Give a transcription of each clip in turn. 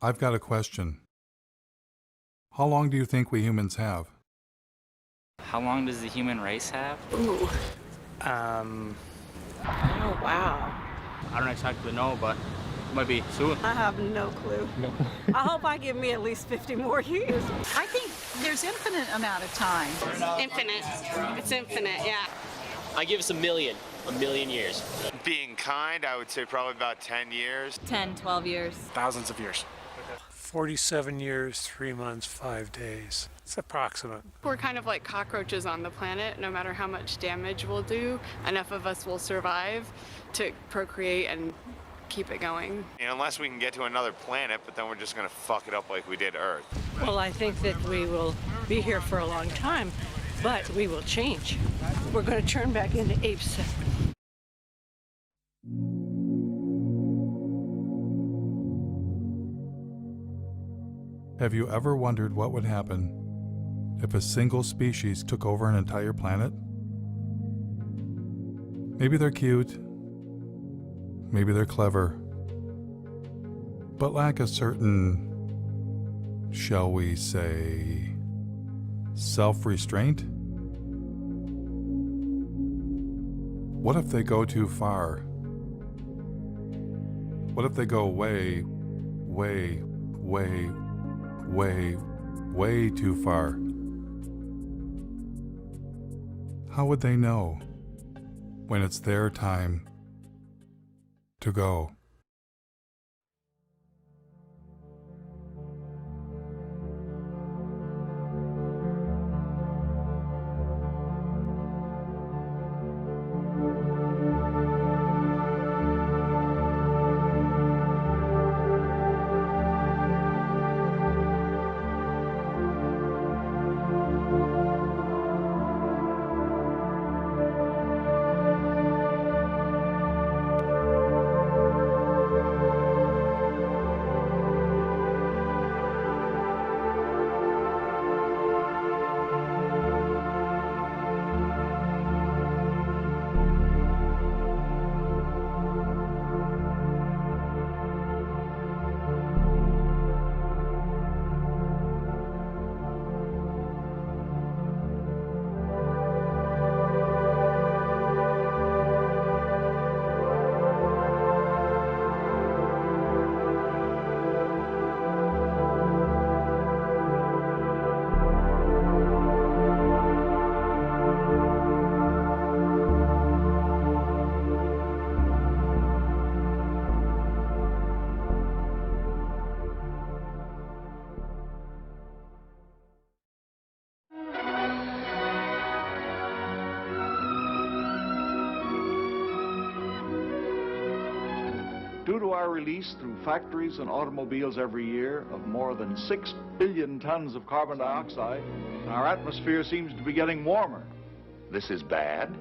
I've got a question. How long do you think we humans have? How long does the human race have? Ooh. Um, Oh, wow. I don't exactly know, but it might be soon. I have no clue. No. I hope I give me at least 50 more years. I think there's infinite amount of time. Infinite. It's infinite, yeah. I give us a million years. Being kind, I would say probably about 10 years. 10, 12 years. Thousands of years. 47 years, 3 months, 5 days. It's approximate. We're kind of like cockroaches on the planet. No matter how much damage we'll do, enough of us will survive to procreate and keep it going. Unless we can get to another planet, but then we're just going to fuck it up like we did Earth. Well, I think that we will be here for a long time, but we will change. We're going to turn back into apes. Have you ever wondered what would happen if a single species took over an entire planet? Maybe they're cute, maybe they're clever, but lack a certain, shall we say, self-restraint? What if they go too far? What if they go way, way, way, way, way too far? How would they know when it's their time to go? Due to our release through factories and automobiles every year of more than 6 billion tons of carbon dioxide, our atmosphere seems to be getting warmer. This is bad.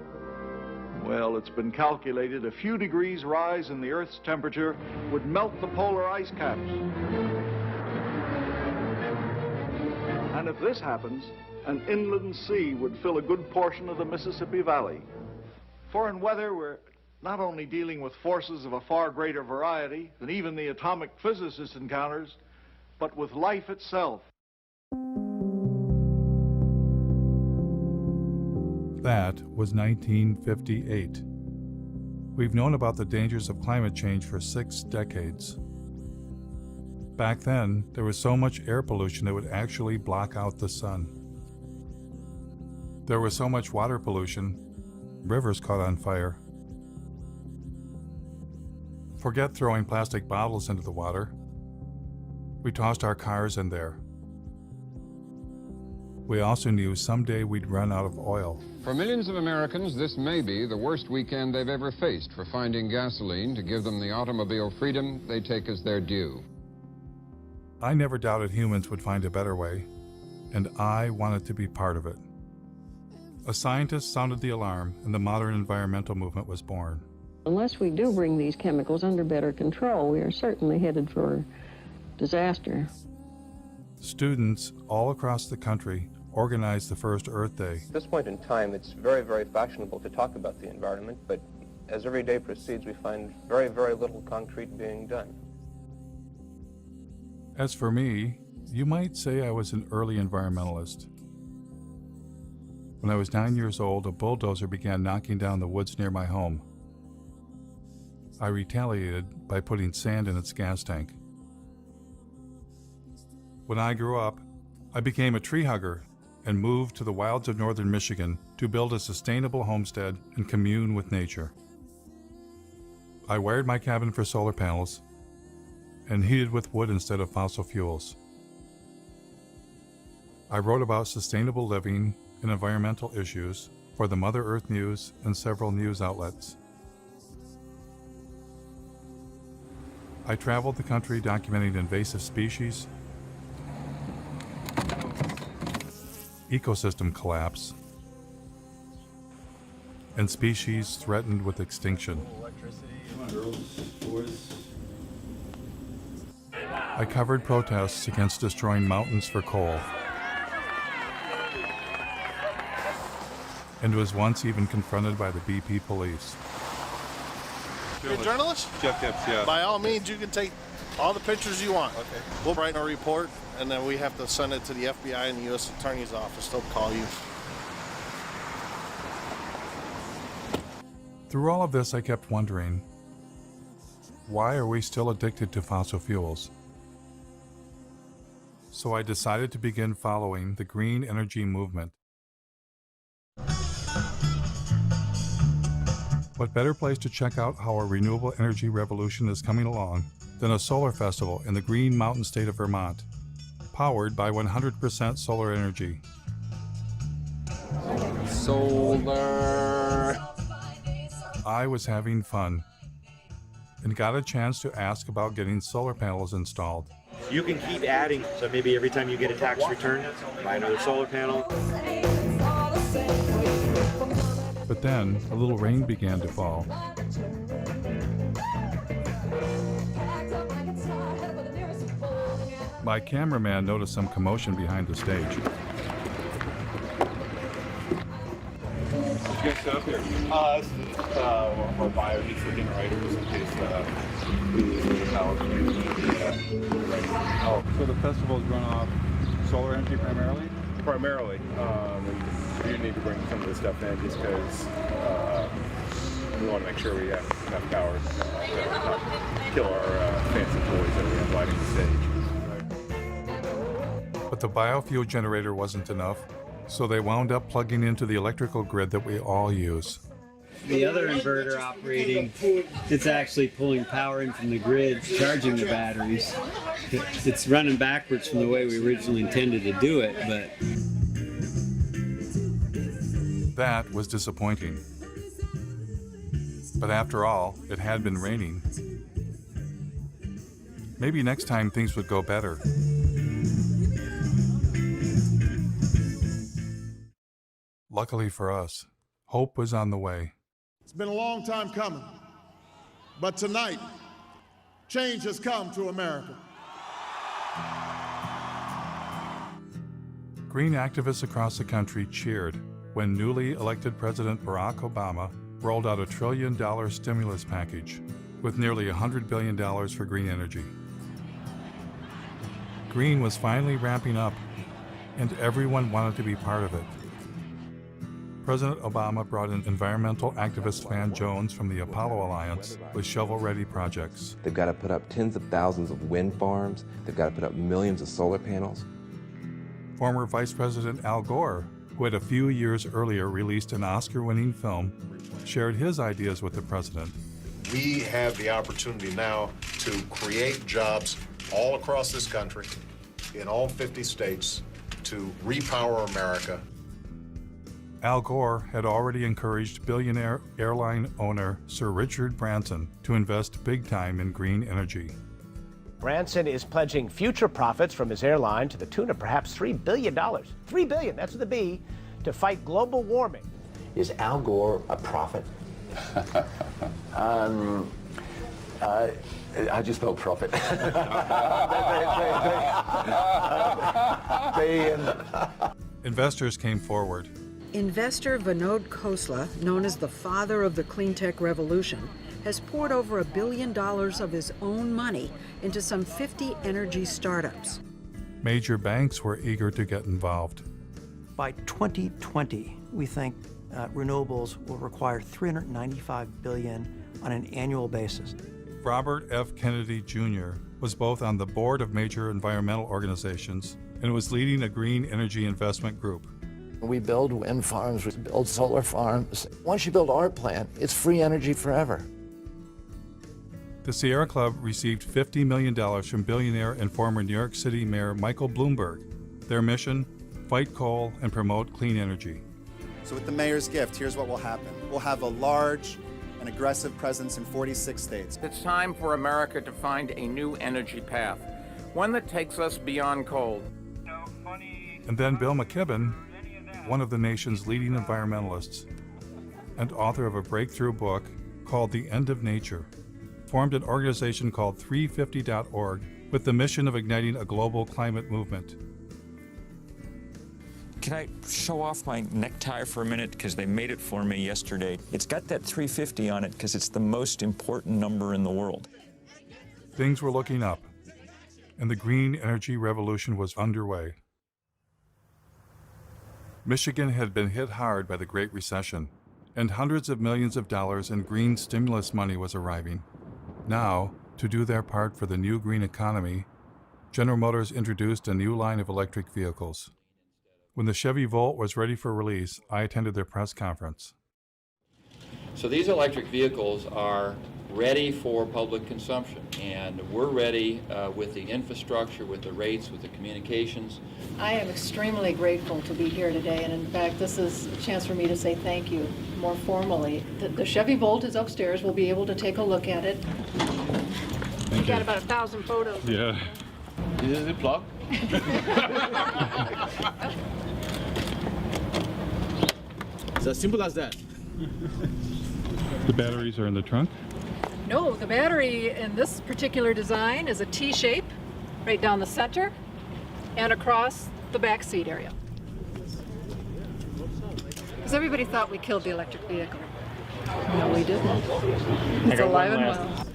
Well, it's been calculated a few degrees rise in the Earth's temperature would melt the polar ice caps. And if this happens, an inland sea would fill a good portion of the Mississippi Valley. For in weather, we're not only dealing with forces of a far greater variety than even the atomic physicist encounters, but with life itself. That was 1958. We've known about the dangers of climate change for 6 decades. Back then, there was so much air pollution that would actually block out the sun. There was so much water pollution, rivers caught on fire. Forget throwing plastic bottles into the water. We tossed our cars in there. We also knew someday we'd run out of oil. For millions of Americans, this may be the worst weekend they've ever faced for finding gasoline to give them the automobile freedom they take as their due. I never doubted humans would find a better way, and I wanted to be part of it. A scientist sounded the alarm, and the modern environmental movement was born. Unless we do bring these chemicals under better control, we are certainly headed for disaster. Students all across the country organized the first Earth Day. At this point in time, it's very, very fashionable to talk about the environment, but as every day proceeds, we find very, very little concrete being done. As for me, you might say I was an early environmentalist. When I was 9 years old, a bulldozer began knocking down the woods near my home. I retaliated by putting sand in its gas tank. When I grew up, I became a tree hugger and moved to the wilds of northern Michigan to build a sustainable homestead and commune with nature. I wired my cabin for solar panels and heated with wood instead of fossil fuels. I wrote about sustainable living and environmental issues for the Mother Earth News and several news outlets. I traveled the country documenting invasive species, ecosystem collapse, and species threatened with extinction. I covered protests against destroying mountains for coal, and was once even confronted by the BP police. You're a journalist? Jeff Gibbs, yeah. By all means, you can take all the pictures you want. Okay. We'll write a report, and then we have to send it to the FBI and the U.S. Attorney's Office. They'll call you. Through all of this, I kept wondering, why are we still addicted to fossil fuels? So I decided to begin following the green energy movement. What better place to check out how our renewable energy revolution is coming along than a solar festival in the Green Mountain state of Vermont, powered by 100% solar energy. Solar. I was having fun and got a chance to ask about getting solar panels installed. You can keep adding, so maybe every time you get a tax return, buy another solar panel. But then a little rain began to fall. My cameraman noticed some commotion behind the stage. What'd you guys set up here? This is our biodiesel generators in case we lose power. Oh, so the festivals run off solar energy primarily? Primarily. We do need to bring some of this stuff in just because we want to make sure we have enough power to not kill our fancy toys that we have lighting the stage. But the biofuel generator wasn't enough, so they wound up plugging into the electrical grid that we all use. The other inverter operating, it's actually pulling power in from the grid, charging the batteries. It's running backwards from the way we originally intended to do it, but... That was disappointing. But after all, it had been raining. Maybe next time things would go better. Luckily for us, hope was on the way. It's been a long time coming, but tonight, change has come to America. Green activists across the country cheered when newly elected President Barack Obama rolled out $1 trillion stimulus package with nearly $100 billion for green energy. Green was finally ramping up, and everyone wanted to be part of it. President Obama brought in environmental activist Van Jones from the Apollo Alliance with shovel-ready projects. They've got to put up tens of thousands of wind farms. They've got to put up millions of solar panels. Former Vice President Al Gore, who had a few years earlier released an Oscar-winning film, shared his ideas with the president. We have the opportunity now to create jobs all across this country, in all 50 states, to repower America. Al Gore had already encouraged billionaire airline owner Sir Richard Branson to invest big time in green energy. Branson is pledging future profits from his airline to the tune of perhaps $3 billion. $3 billion, that's with a B, to fight global warming. Is Al Gore a prophet? I just spelled profit. Investors came forward. Investor Vinod Khosla, known as the father of the clean tech revolution, has poured over $1 billion of his own money into some 50 energy startups. Major banks were eager to get involved. By 2020, we think renewables will require $395 billion on an annual basis. Robert F. Kennedy Jr. was both on the board of major environmental organizations and was leading a green energy investment group. We build wind farms, we build solar farms. Once you build our plant, it's free energy forever. The Sierra Club received $50 million from billionaire and former New York City Mayor Michael Bloomberg. Their mission, fight coal and promote clean energy. So with the mayor's gift, here's what will happen. We'll have a large and aggressive presence in 46 states. It's time for America to find a new energy path, one that takes us beyond coal. And then Bill McKibben, one of the nation's leading environmentalists and author of a breakthrough book called The End of Nature, formed an organization called 350.org with the mission of igniting a global climate movement. Can I show off my necktie for a minute? Because they made it for me yesterday. It's got that 350 on it because it's the most important number in the world. Things were looking up, and the green energy revolution was underway. Michigan had been hit hard by the Great Recession, and hundreds of millions of dollars in green stimulus money was arriving. Now, to do their part for the new green economy, General Motors introduced a new line of electric vehicles. When the Chevy Volt was ready for release, I attended their press conference. So these electric vehicles are ready for public consumption, and we're ready with the infrastructure, with the rates, with the communications. I am extremely grateful to be here today, and in fact, this is a chance for me to say thank you more formally. The Chevy Volt is upstairs. We'll be able to take a look at it. We got about 1,000 photos. Yeah. Is it plugged? It's as simple as that. The batteries are in the trunk? No, the battery in this particular design is a T shape right down the center and across the back seat area. Because everybody thought we killed the electric vehicle. No, we didn't. It's alive and well.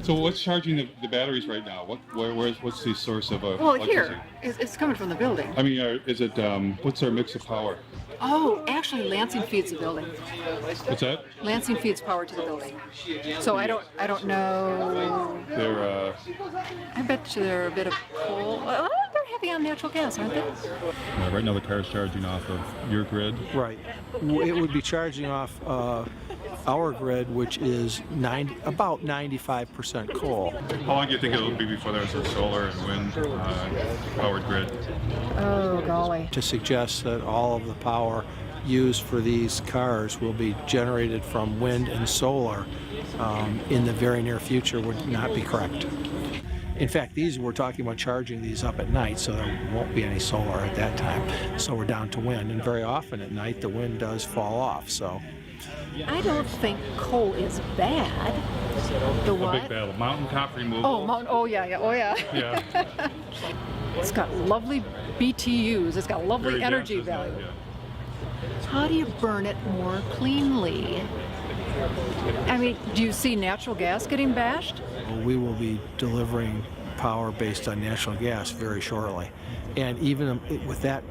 So what's charging the batteries right now? What's the source of Well, electricity? here, it's coming from the building. I mean, is it, what's our mix of power? Oh, actually, Lansing feeds the building. What's that? Lansing feeds power to the building. So I don't know. They're, I bet you they're a bit of coal. They're heavy on natural gas, aren't they? right now the car's charging off of your grid? Right. It would be charging off our grid, which is about 95% coal. How long do you think it will be before there's a solar and wind powered grid? Oh, golly. To suggest that all of the power used for these cars will be generated from wind and solar in the very near future would not be correct. In fact, we're talking about charging these up at night, so there won't be any solar at that time. So we're down to wind, and very often at night the wind does fall off. So I don't think coal is bad. The what? A big battle. Mountaintop removal. Oh, yeah. Yeah. It's got lovely BTUs. It's got lovely Very energy dense, value. isn't it? How do you burn it more cleanly? I mean, do you see natural gas getting bashed? we will be delivering power based on natural gas very shortly. And even with that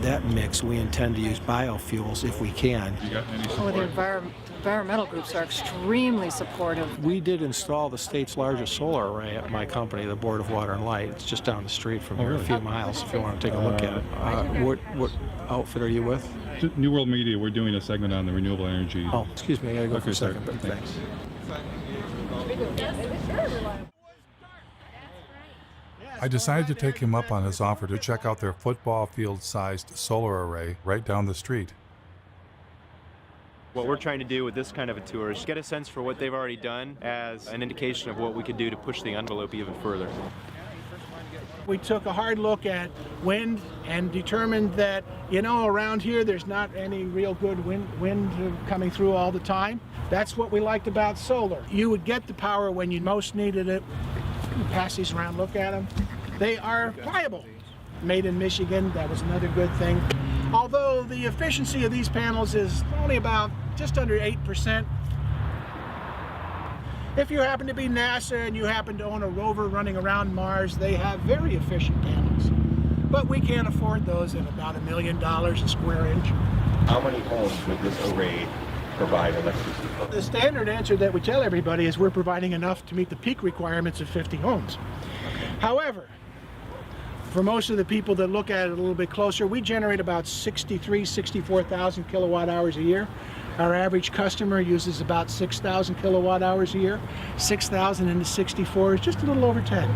that mix, we intend to use biofuels if we can. You got any support? The environmental groups are extremely supportive. We did install the state's largest solar array at my company, the Board of Water and Light. It's just down the street from here, a few miles, if you want to take a look at it. What outfit are you with? New World Media. We're doing a segment on the renewable energy. Oh, excuse me, I gotta go for a second, but thanks. I decided to take him up on his offer to check out their football field-sized solar array right down the street. What we're trying to do with this kind of a tour is get a sense for what they've already done as an indication of what we could do to push the envelope even further. We took a hard look at wind and determined that, around here there's not any real good wind coming through all the time. That's what we liked about solar. You would get the power when you most needed it. Pass these around, look at them. They are pliable. Made in Michigan, that was another good thing. Although the efficiency of these panels is only about just under 8%, If you happen to be NASA and you happen to own a rover running around Mars, they have very efficient panels. But we can't afford those at about $1 million a square inch. How many homes would this array provide electricity for? The standard answer that we tell everybody is we're providing enough to meet the peak requirements of 50 homes. However, for most of the people that look at it a little bit closer, we generate about 64,000 kilowatt hours a year. Our average customer uses about 6,000 kilowatt hours a year. 6,000 into 64 is just a little over 10.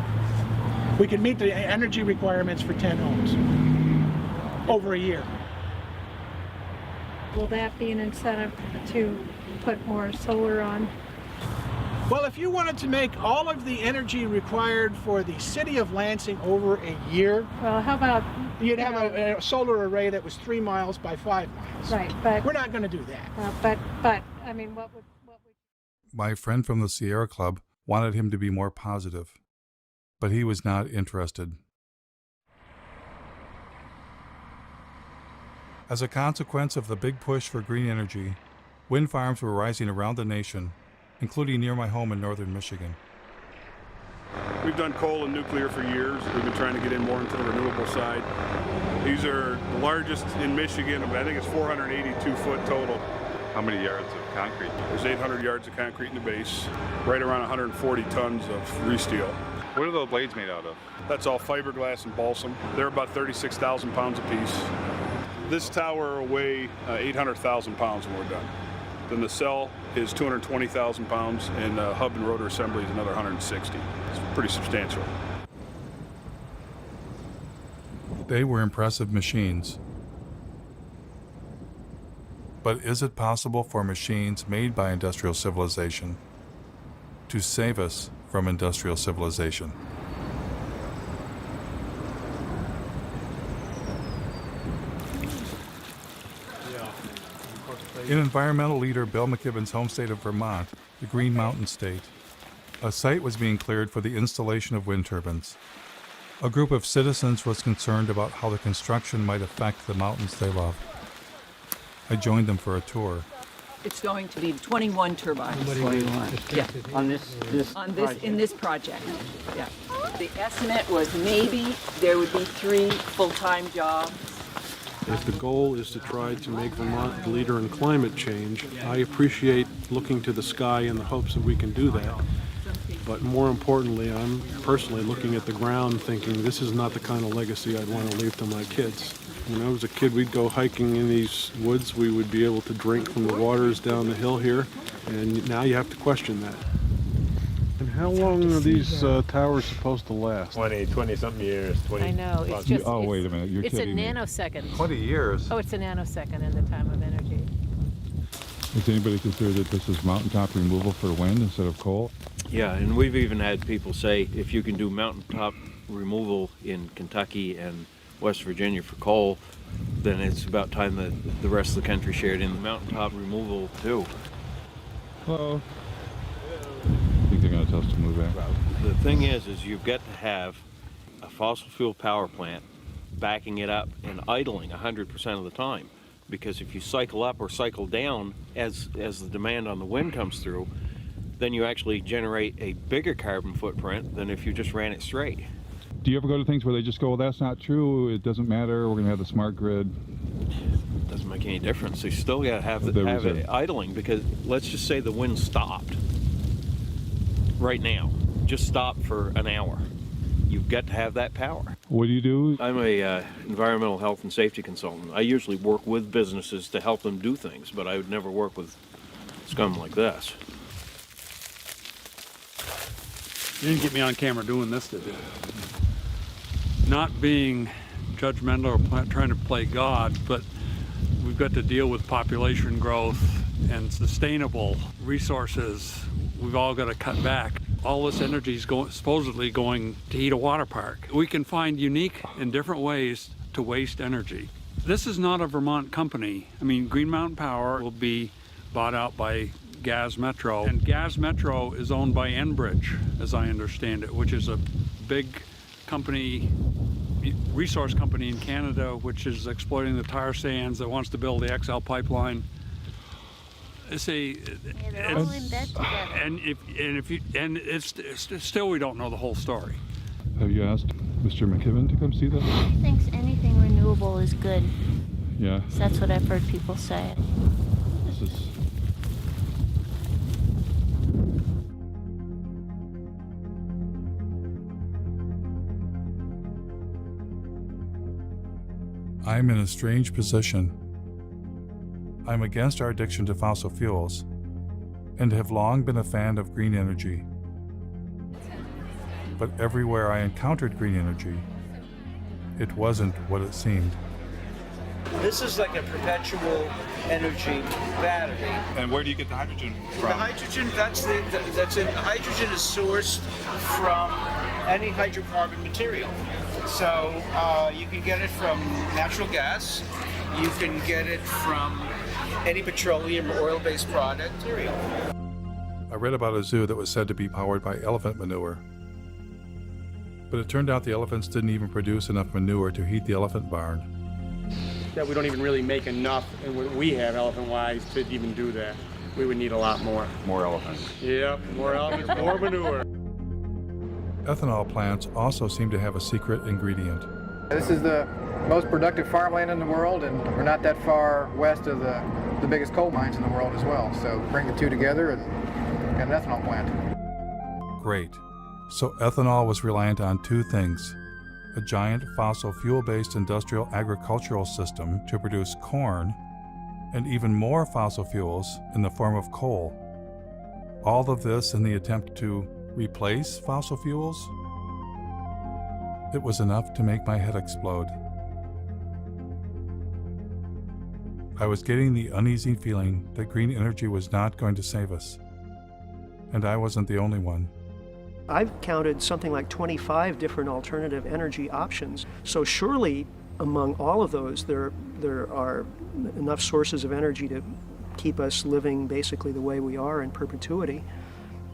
We can meet the energy requirements for 10 homes over a year. Will that be an incentive to put more solar on? Well, if you wanted to make all of the energy required for the city of Lansing over a year, well, how about you'd have a solar array that was 3 miles by 5 miles. Right, but we're not going to do that. But I mean, what would? My friend from the Sierra Club wanted him to be more positive, but he was not interested. As a consequence of the big push for green energy, wind farms were rising around the nation, including near my home in northern Michigan. We've done coal and nuclear for years. We've been trying to get in more into the renewable side. These are the largest in Michigan. I think it's 482 foot total. How many yards of concrete? There's 800 yards of concrete in the base, right around 140 tons of resteel. What are those blades made out of? That's all fiberglass and balsam. They're about 36,000 pounds apiece. This tower will weigh 800,000 pounds when we're done. Then the cell is 220,000 pounds, and the hub and rotor assembly is another 160. It's pretty substantial. They were impressive machines. But is it possible for machines made by industrial civilization to save us from industrial civilization? In environmental leader Bill McKibben's home state of Vermont, the Green Mountain State, a site was being cleared for the installation of wind turbines. A group of citizens was concerned about how the construction might affect the mountains they love. I joined them for a tour. It's going to be 21 turbines. 21. Yeah. On this In this project. Yeah. The estimate was maybe there would be 3 full-time jobs. If the goal is to try to make Vermont the leader in climate change, I appreciate looking to the sky in the hopes that we can do that. But more importantly, I'm personally looking at the ground thinking this is not the kind of legacy I'd want to leave to my kids. When I was a kid, we'd go hiking in these woods. We would be able to drink from the waters down the hill here, and now you have to question that. And how long are these towers supposed to last? 20-something years. 20. I know. It's just. Oh, wait a minute. You're kidding me. It's a nanosecond. 20 years. Oh, it's a nanosecond in the time of energy. Does anybody consider that this is mountaintop removal for wind instead of coal? Yeah, and we've even had people say if you can do mountaintop removal in Kentucky and West Virginia for coal, then it's about time that the rest of the country shared in the mountaintop removal too. Hello. I think they're going to tell us to move in. The thing is you've got to have a fossil fuel power plant backing it up and idling 100% of the time. Because if you cycle up or cycle down as the demand on the wind comes through, then you actually generate a bigger carbon footprint than if you just ran it straight. Do you ever go to things where they just go, well, that's not true, it doesn't matter, we're going to have the smart grid? Doesn't make any difference. You still got to have it idling, because let's just say the wind stopped right now. Just stopped for an hour. You've got to have that power. What do you do? I'm a environmental health and safety consultant. I usually work with businesses to help them do things, but I would never work with scum like this. You didn't get me on camera doing this, did you? Not being judgmental or trying to play God, but we've got to deal with population growth and sustainable resources. We've all got to cut back. All this energy is supposedly going to heat a water park. We can find unique and different ways to waste energy. This is not a Vermont company. I mean, Green Mountain Power will be bought out by Gas Metro, and Gas Metro is owned by Enbridge, as I understand it, which is a big company, resource company in Canada, which is exploiting the tar sands, that wants to build the XL pipeline. See, they're all in bed together. It's still we don't know the whole story. Have you asked Mr. McKibben to come see that? He thinks anything renewable is good. Yeah. So that's what I've heard people say. This is... I'm in a strange position. I'm against our addiction to fossil fuels and have long been a fan of green energy. But everywhere I encountered green energy, it wasn't what it seemed. This is like a perpetual energy battery. And where do you get the hydrogen from? The hydrogen, hydrogen is sourced from any hydrocarbon material. So you can get it from natural gas, you can get it from any petroleum or oil-based product material. I read about a zoo that was said to be powered by elephant manure. But it turned out the elephants didn't even produce enough manure to heat the elephant barn. That we don't even really make enough, and what we have elephant-wise, to even do that. We would need a lot more. More elephants. Yep, more elephants, more manure. Ethanol plants also seem to have a secret ingredient. This is the most productive farmland in the world, and we're not that far west of the biggest coal mines in the world as well. So bring the two together and get an ethanol plant. Great. So ethanol was reliant on two things: a giant fossil fuel-based industrial agricultural system to produce corn, and even more fossil fuels in the form of coal. All of this in the attempt to replace fossil fuels? It was enough to make my head explode. I was getting the uneasy feeling that green energy was not going to save us. And I wasn't the only one. I've counted something like 25 different alternative energy options. So surely among all of those, there are enough sources of energy to keep us living basically the way we are in perpetuity.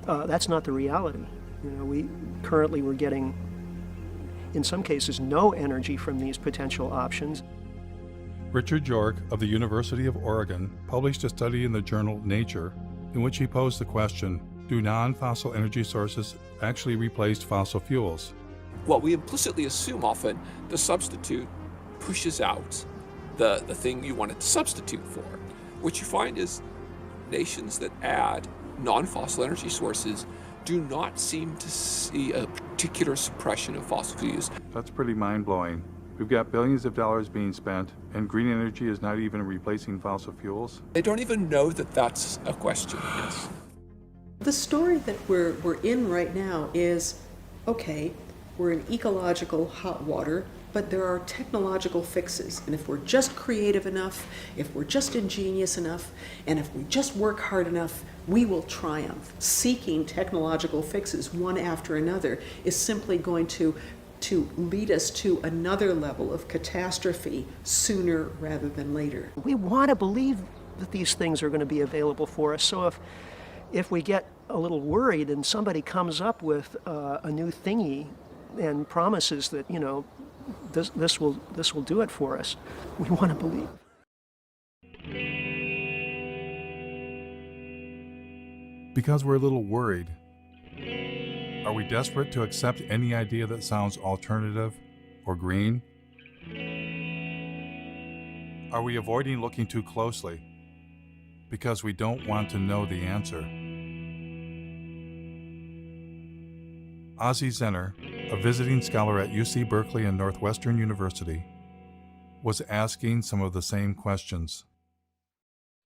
That's not the reality. You know, we're getting, in some cases, no energy from these potential options. Richard York of the University of Oregon published a study in the journal Nature in which he posed the question, do non-fossil energy sources actually replace fossil fuels? Well, we implicitly assume often the substitute pushes out the thing you want it to substitute for. What you find is nations that add non-fossil energy sources do not seem to see a particular suppression of fossil fuels. That's pretty mind-blowing. We've got billions of dollars being spent, and green energy is not even replacing fossil fuels. They don't even know that that's a question. Yes. The story that we're in right now is, okay, we're in ecological hot water, but there are technological fixes. And if we're just creative enough, if we're just ingenious enough, and if we just work hard enough, we will triumph. Seeking technological fixes one after another is simply going to lead us to another level of catastrophe sooner rather than later. We want to believe that these things are going to be available for us. So if we get a little worried and somebody comes up with a new thingy and promises that, you know, this will do it for us, we want to believe. Because we're a little worried. Are we desperate to accept any idea that sounds alternative or green? Are we avoiding looking too closely because we don't want to know the answer? Ozzie Zenner, a visiting scholar at UC Berkeley and Northwestern University, was asking some of the same questions.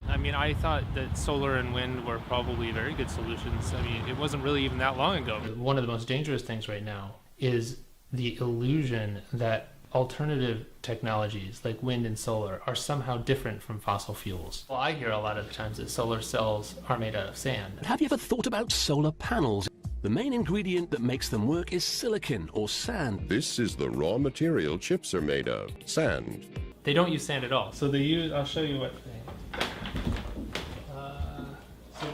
I mean, I thought that solar and wind were probably very good solutions. I mean, it wasn't really even that long ago. One of the most dangerous things right now is the illusion that alternative technologies like wind and solar are somehow different from fossil fuels. Well, I hear a lot of the times that solar cells are made out of sand. Have you ever thought about solar panels? The main ingredient that makes them work is silicon or sand. This is the raw material chips are made of, sand. They don't use sand at all. So they use, I'll show you what they... So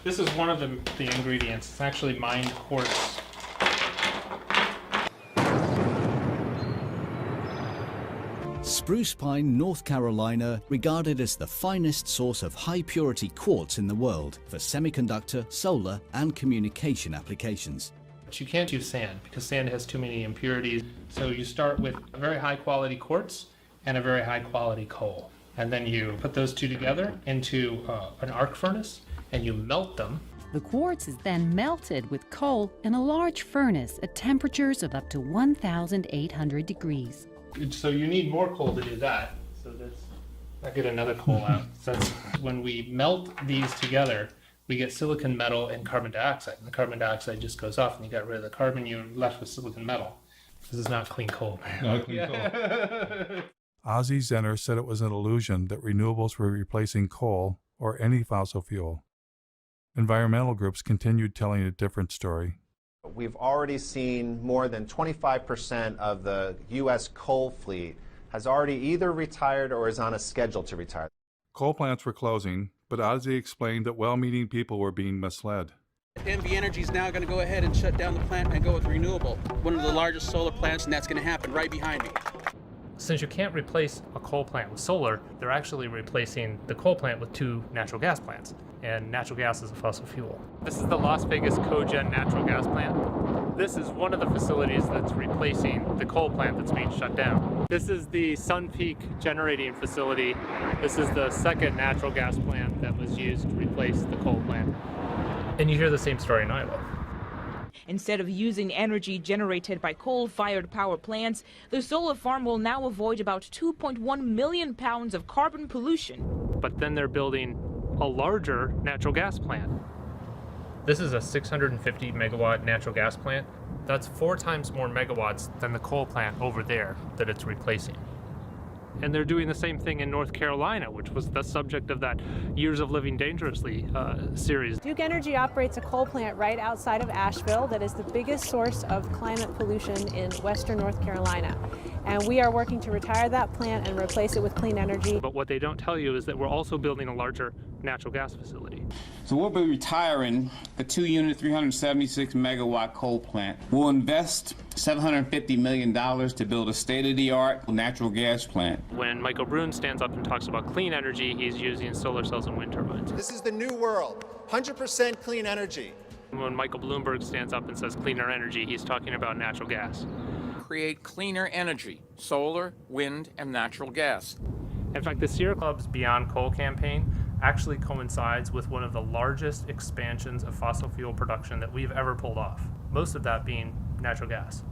this is one of the ingredients. It's actually mined quartz. Spruce Pine, North Carolina, regarded as the finest source of high-purity quartz in the world for semiconductor, solar, and communication applications. But you can't use sand because sand has too many impurities. So you start with a very high-quality quartz and a very high-quality coal. And then you put those two together into an arc furnace and you melt them. The quartz is then melted with coal in a large furnace at temperatures of up to 1,800 degrees. So you need more coal to do that. So I'll get another coal out. So when we melt these together, we get silicon metal and carbon dioxide. And the carbon dioxide just goes off and you got rid of the carbon, you're left with silicon metal. This is not clean coal. Not clean coal. Ozzie Zenner said it was an illusion that renewables were replacing coal or any fossil fuel. Environmental groups continued telling a different story. We've already seen more than 25% of the U.S. coal fleet has already either retired or is on a schedule to retire. Coal plants were closing, but Ozzie explained that well-meaning people were being misled. NV Energy is now going to go ahead and shut down the plant and go with renewable. One of the largest solar plants, and that's going to happen right behind me. Since you can't replace a coal plant with solar, they're actually replacing the coal plant with 2 natural gas plants. And natural gas is a fossil fuel. This is the Las Vegas cogen natural gas plant. This is one of the facilities that's replacing the coal plant that's being shut down. This is the Sun Peak generating facility. This is the second natural gas plant that was used to replace the coal plant. And you hear the same story in Iowa. Instead of using energy generated by coal-fired power plants, the solar farm will now avoid about 2.1 million pounds of carbon pollution. But then they're building a larger natural gas plant. This is a 650 megawatt natural gas plant. That's 4 times more megawatts than the coal plant over there that it's replacing. And they're doing the same thing in North Carolina, which was the subject of that Years of Living Dangerously series. Duke Energy operates a coal plant right outside of Asheville that is the biggest source of climate pollution in western North Carolina. And we are working to retire that plant and replace it with clean energy. But what they don't tell you is that we're also building a larger natural gas facility. So we'll be retiring the 2-unit, 376 megawatt coal plant. We'll invest $750 million to build a state-of-the-art natural gas plant. When Michael Brune stands up and talks about clean energy, he's using solar cells and wind turbines. This is the new world, 100% clean energy. When Michael Bloomberg stands up and says cleaner energy, he's talking about natural gas. Create cleaner energy, solar, wind, and natural gas. In fact, the Sierra Club's Beyond Coal campaign actually coincides with one of the largest expansions of fossil fuel production that we've ever pulled off, most of that being natural gas.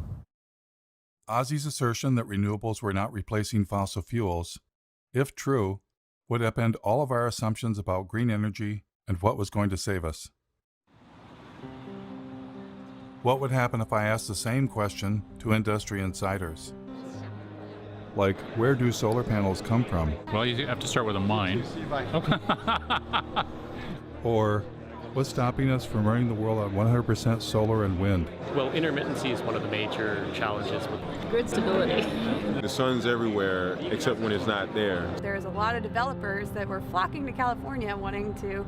Ozzie's assertion that renewables were not replacing fossil fuels, if true, would upend all of our assumptions about green energy and what was going to save us. What would happen if I asked the same question to industry insiders? Like, where do solar panels come from? Well, you have to start with a mine. Or, what's stopping us from running the world on 100% solar and wind? Well, intermittency is one of the major challenges with grid stability. The sun's everywhere except when it's not there. There's a lot of developers that were flocking to California wanting to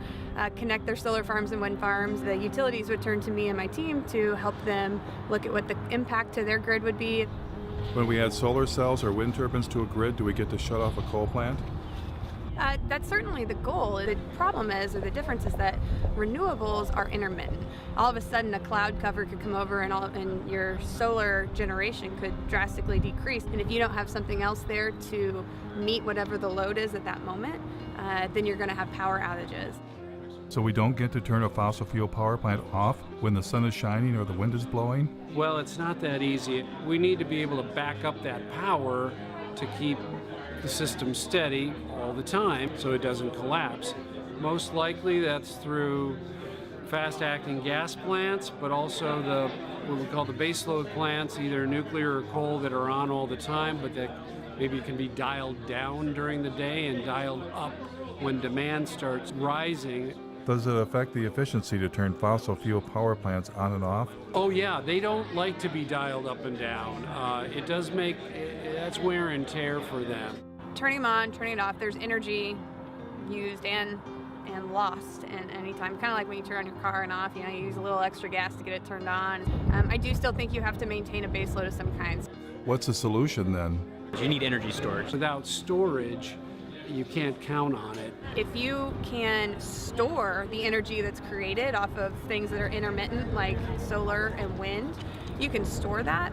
connect their solar farms and wind farms. The utilities would turn to me and my team to help them look at what the impact to their grid would be. When we add solar cells or wind turbines to a grid, do we get to shut off a coal plant? That's certainly the goal. The problem is, or the difference is that renewables are intermittent. All of a sudden a cloud cover could come over and your solar generation could drastically decrease. And if you don't have something else there to meet whatever the load is at that moment, then you're going to have power outages. So we don't get to turn a fossil fuel power plant off when the sun is shining or the wind is blowing? Well, it's not that easy. We need to be able to back up that power to keep the system steady all the time so it doesn't collapse. Most likely that's through fast-acting gas plants, but also what we call the baseload plants, either nuclear or coal, that are on all the time, but that maybe can be dialed down during the day and dialed up when demand starts rising. Does it affect the efficiency to turn fossil fuel power plants on and off? Oh yeah, they don't like to be dialed up and down. It does make, that's wear and tear for them. Turning them on, turning it off, there's energy used and lost in any time. Kind of like when you turn your car and off, you use a little extra gas to get it turned on. I do still think you have to maintain a base load of some kinds. What's the solution then? You need energy storage. Without storage, you can't count on it. If you can store the energy that's created off of things that are intermittent, like solar and wind, you can store that,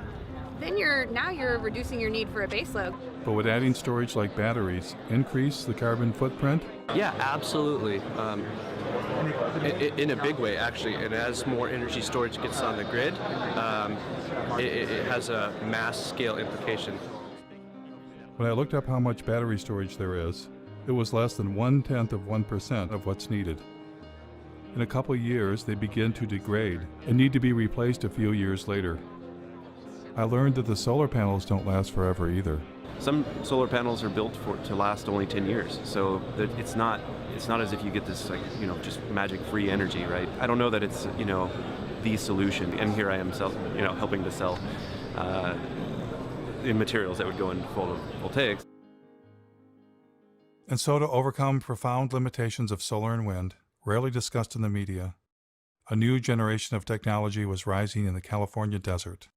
then you're reducing your need for a baseload. But would adding storage like batteries increase the carbon footprint? Yeah, absolutely. In a big way, actually. And as more energy storage gets on the grid, it has a mass scale implication. When I looked up how much battery storage there is, it was less than 0.1% of what's needed. In a couple of years, they begin to degrade and need to be replaced a few years later. I learned that the solar panels don't last forever either. Some solar panels are built to last only 10 years, so it's not as if you get this just magic free energy, right? I don't know that it's the solution, and here I am helping to sell in materials that would go in photovoltaics. And so to overcome profound limitations of solar and wind, rarely discussed in the media, a new generation of technology was rising in the California desert.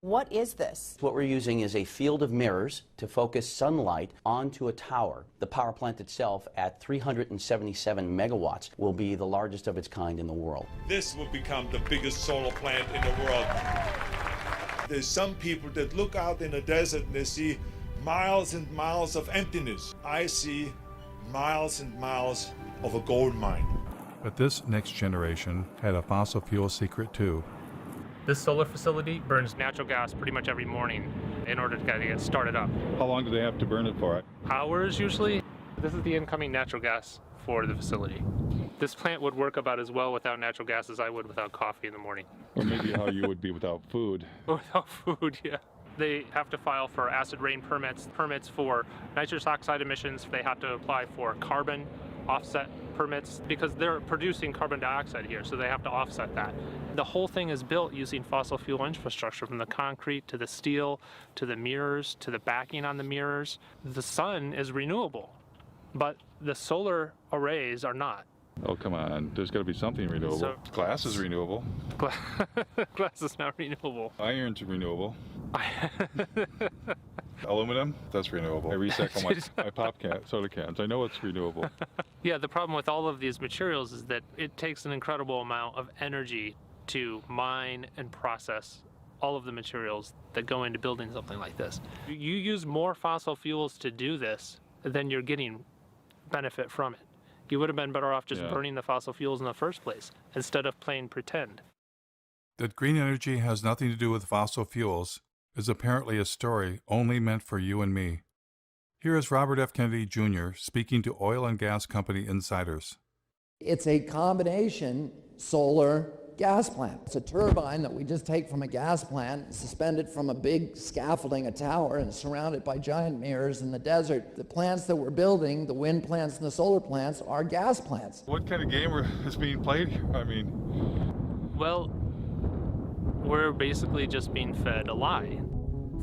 What is this? What we're using is a field of mirrors to focus sunlight onto a tower. The power plant itself, at 377 megawatts, will be the largest of its kind in the world. This will become the biggest solar plant in the world. There's some people that look out in the desert and they see miles and miles of emptiness. I see miles and miles of a gold mine. But this next generation had a fossil fuel secret too. This solar facility burns natural gas pretty much every morning in order to get it started up. How long do they have to burn it for? Hours usually. This is the incoming natural gas for the facility. This plant would work about as well without natural gas as I would without coffee in the morning. Or maybe how you would be without food. Without food, yeah. They have to file for acid rain permits for nitrous oxide emissions. They have to apply for carbon offset permits because they're producing carbon dioxide here, so they have to offset that. The whole thing is built using fossil fuel infrastructure, from the concrete to the steel to the mirrors to the backing on the mirrors. The sun is renewable, but the solar arrays are not. Oh, come on. There's got to be something renewable. Glass is renewable. Glass is not renewable. Iron's renewable. Aluminum, that's renewable. I recycle my pop soda cans. I know it's renewable. Yeah, the problem with all of these materials is that it takes an incredible amount of energy to mine and process all of the materials that go into building something like this. You use more fossil fuels to do this than you're getting benefit from it. You would have been better off just burning the fossil fuels in the first place instead of playing pretend. That green energy has nothing to do with fossil fuels is apparently a story only meant for you and me. Here is Robert F. Kennedy Jr. speaking to oil and gas company insiders. It's a combination solar gas plant. It's a turbine that we just take from a gas plant, suspend it from a big scaffolding, a tower, and surround it by giant mirrors in the desert. The plants that we're building, the wind plants and the solar plants, are gas plants. What kind of game is being played here? Well, we're basically just being fed a lie.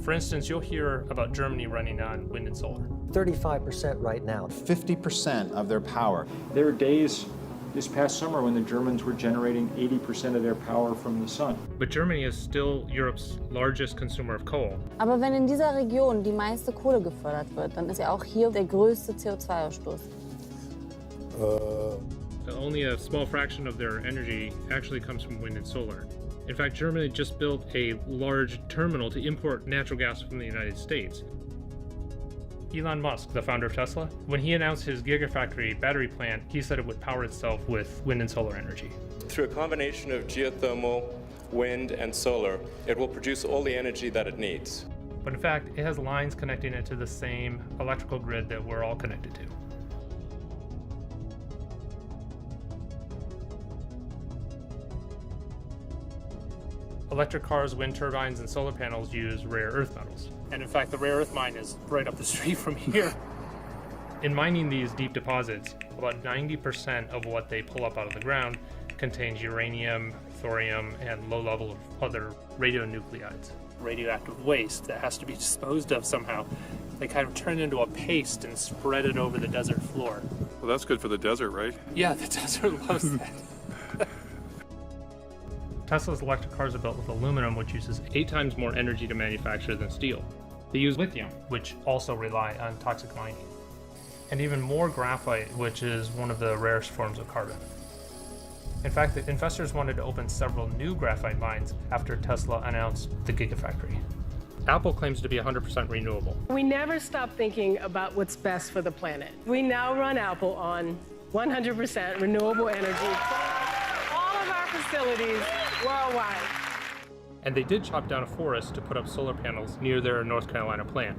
For instance, you'll hear about Germany running on wind and solar. 35% right now. 50% of their power. There are days this past summer when the Germans were generating 80% of their power from the sun. But Germany is still Europe's largest consumer of coal. Aber wenn in dieser Region die meiste Kohle gefördert wird, dann ist ja auch hier der größte CO2-Ausstoß. Only a small fraction of their energy actually comes from wind and solar. In fact, Germany just built a large terminal to import natural gas from the United States. Elon Musk, the founder of Tesla, when he announced his Gigafactory battery plant, he said it would power itself with wind and solar energy. Through a combination of geothermal, wind, and solar, it will produce all the energy that it needs. But in fact, it has lines connecting it to the same electrical grid that we're all connected to. Electric cars, wind turbines, and solar panels use rare earth metals. And in fact, the rare earth mine is right up the street from here. In mining these deep deposits, about 90% of what they pull up out of the ground contains uranium, thorium, and low level of other radionuclides. Radioactive waste that has to be disposed of somehow. They kind of turn it into a paste and spread it over the desert floor. Well, that's good for the desert, right? Yeah, the desert loves that. Tesla's electric cars are built with aluminum, which uses 8 times more energy to manufacture than steel. They use lithium, which also rely on toxic mining. And even more graphite, which is one of the rarest forms of carbon. In fact, the investors wanted to open several new graphite mines after Tesla announced the Gigafactory. Apple claims to be 100% renewable. We never stop thinking about what's best for the planet. We now run Apple on 100% renewable energy. All of our facilities worldwide. And they did chop down a forest to put up solar panels near their North Carolina plant.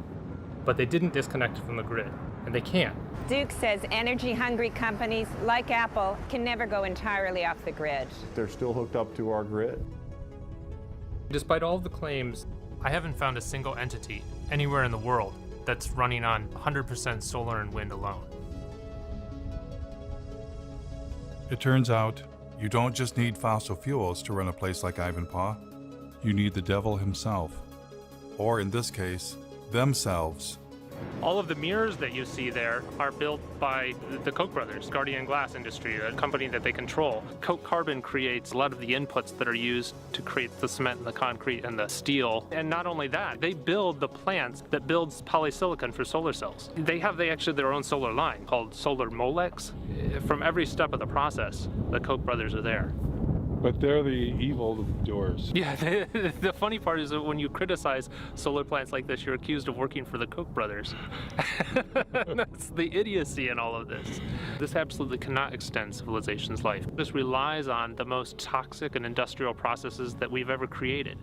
But they didn't disconnect it from the grid, and they can't. Duke says energy-hungry companies like Apple can never go entirely off the grid. They're still hooked up to our grid. Despite all of the claims, I haven't found a single entity anywhere in the world that's running on 100% solar and wind alone. It turns out, you don't just need fossil fuels to run a place like Ivanpah. You need the devil himself. Or in this case, themselves. All of the mirrors that you see there are built by the Koch brothers, Guardian Glass Industry, a company that they control. Koch Carbon creates a lot of the inputs that are used to create the cement and the concrete and the steel. And not only that, they build the plants that builds polysilicon for solar cells. They have actually their own solar line called Solar Molex. From every step of the process, the Koch brothers are there. But they're the evil doers. Yeah, the funny part is that when you criticize solar plants like this, you're accused of working for the Koch brothers. That's the idiocy in all of this. This absolutely cannot extend civilization's life. This relies on the most toxic and industrial processes that we've ever created.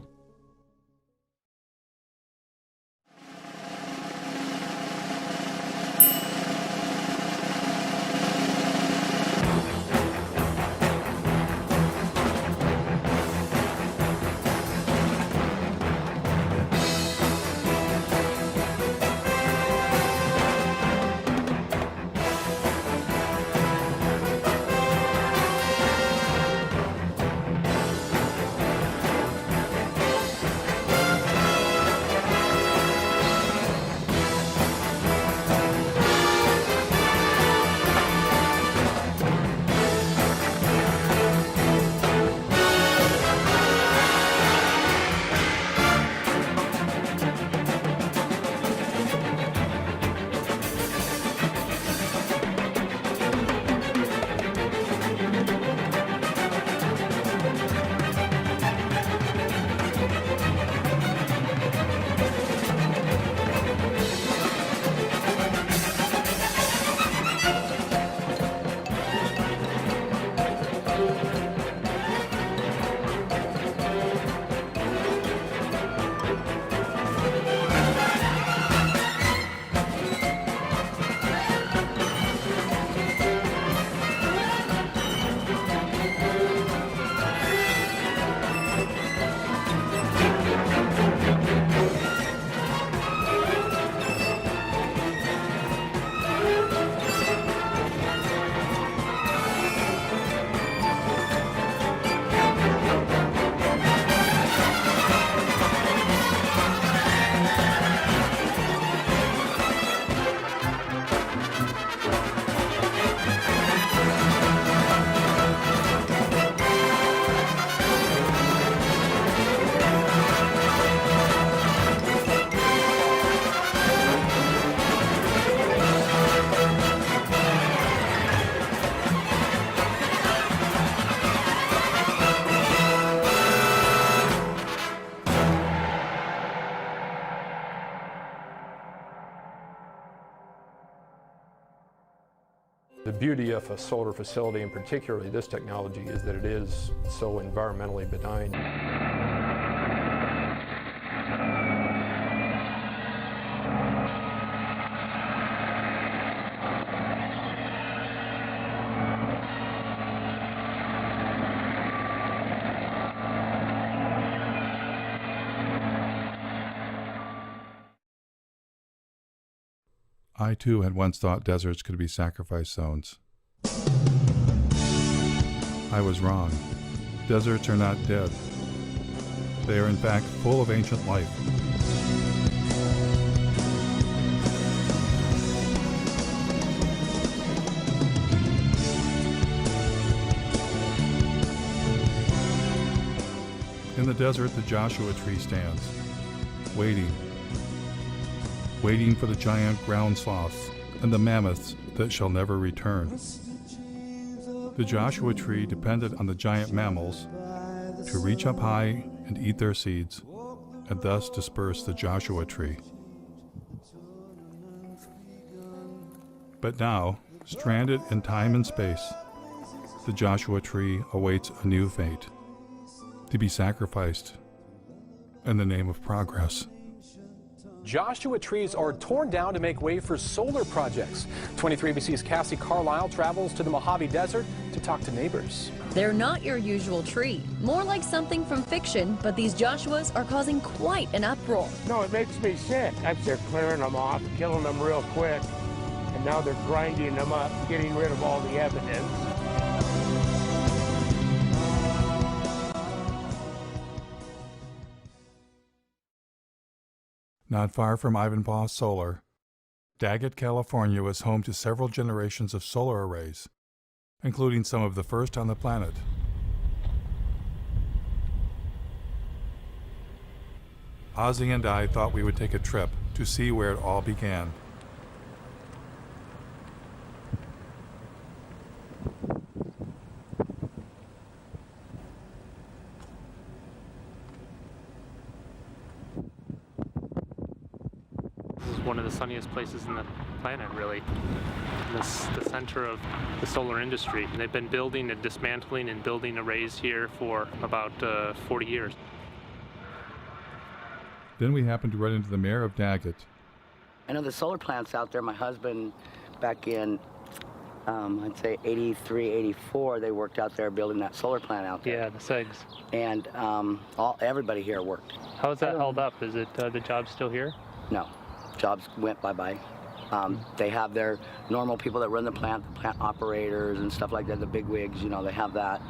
The beauty of a solar facility, and particularly this technology, is that it is so environmentally benign. I too had once thought deserts could be sacrifice zones. I was wrong. Deserts are not dead. They are in fact full of ancient life. In the desert, the Joshua tree stands, waiting, waiting for the giant ground sloths and the mammoths that shall never return. The Joshua tree depended on the giant mammals to reach up high and eat their seeds, and thus disperse the Joshua tree. But now, stranded in time and space, the Joshua tree awaits a new fate, to be sacrificed in the name of progress. Joshua trees are torn down to make way for solar projects. 23ABC's Cassie Carlisle travels to the Mojave Desert to talk to neighbors. They're not your usual tree, more like something from fiction, but these Joshuas are causing quite an uproar. No, it makes me sick. They're clearing them off, killing them real quick, and now they're grinding them up, getting rid of all the evidence. Not far from Ivanpah Solar, Daggett, California was home to several generations of solar arrays, including some of the first on the planet. Ozzy and I thought we would take a trip to see where it all began. This is one of the sunniest places in the planet, really. This the center of the solar industry. And they've been building and dismantling and building arrays here for about 40 years. Then we happened to run into the mayor of Daggett. I know the solar plants out there. My husband, back in, I'd say 83, 84, they worked out there building that solar plant out there. Yeah, the SEGs. And everybody here worked. How is that held up? Is it the job still here? No, jobs went bye-bye. They have their normal people that run the plant operators and stuff like that, the big wigs, you know, they have that.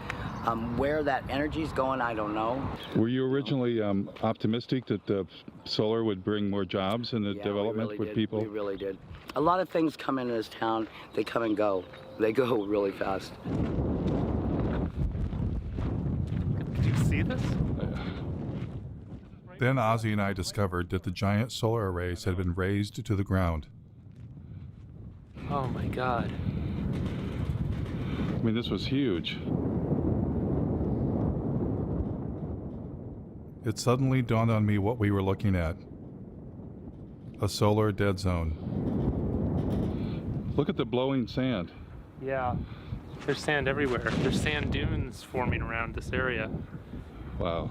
Where that energy's going, I don't know. Were you originally optimistic that the solar would bring more jobs and the development with people? We really did. A lot of things come into this town, they come and go. They go really fast. Did you see this? Then Ozzy and I discovered that the giant solar arrays had been razed to the ground. Oh my God. I mean, this was huge. It suddenly dawned on me what we were looking at. A solar dead zone. Look at the blowing sand. Yeah, there's sand everywhere. There's sand dunes forming around this area. Wow.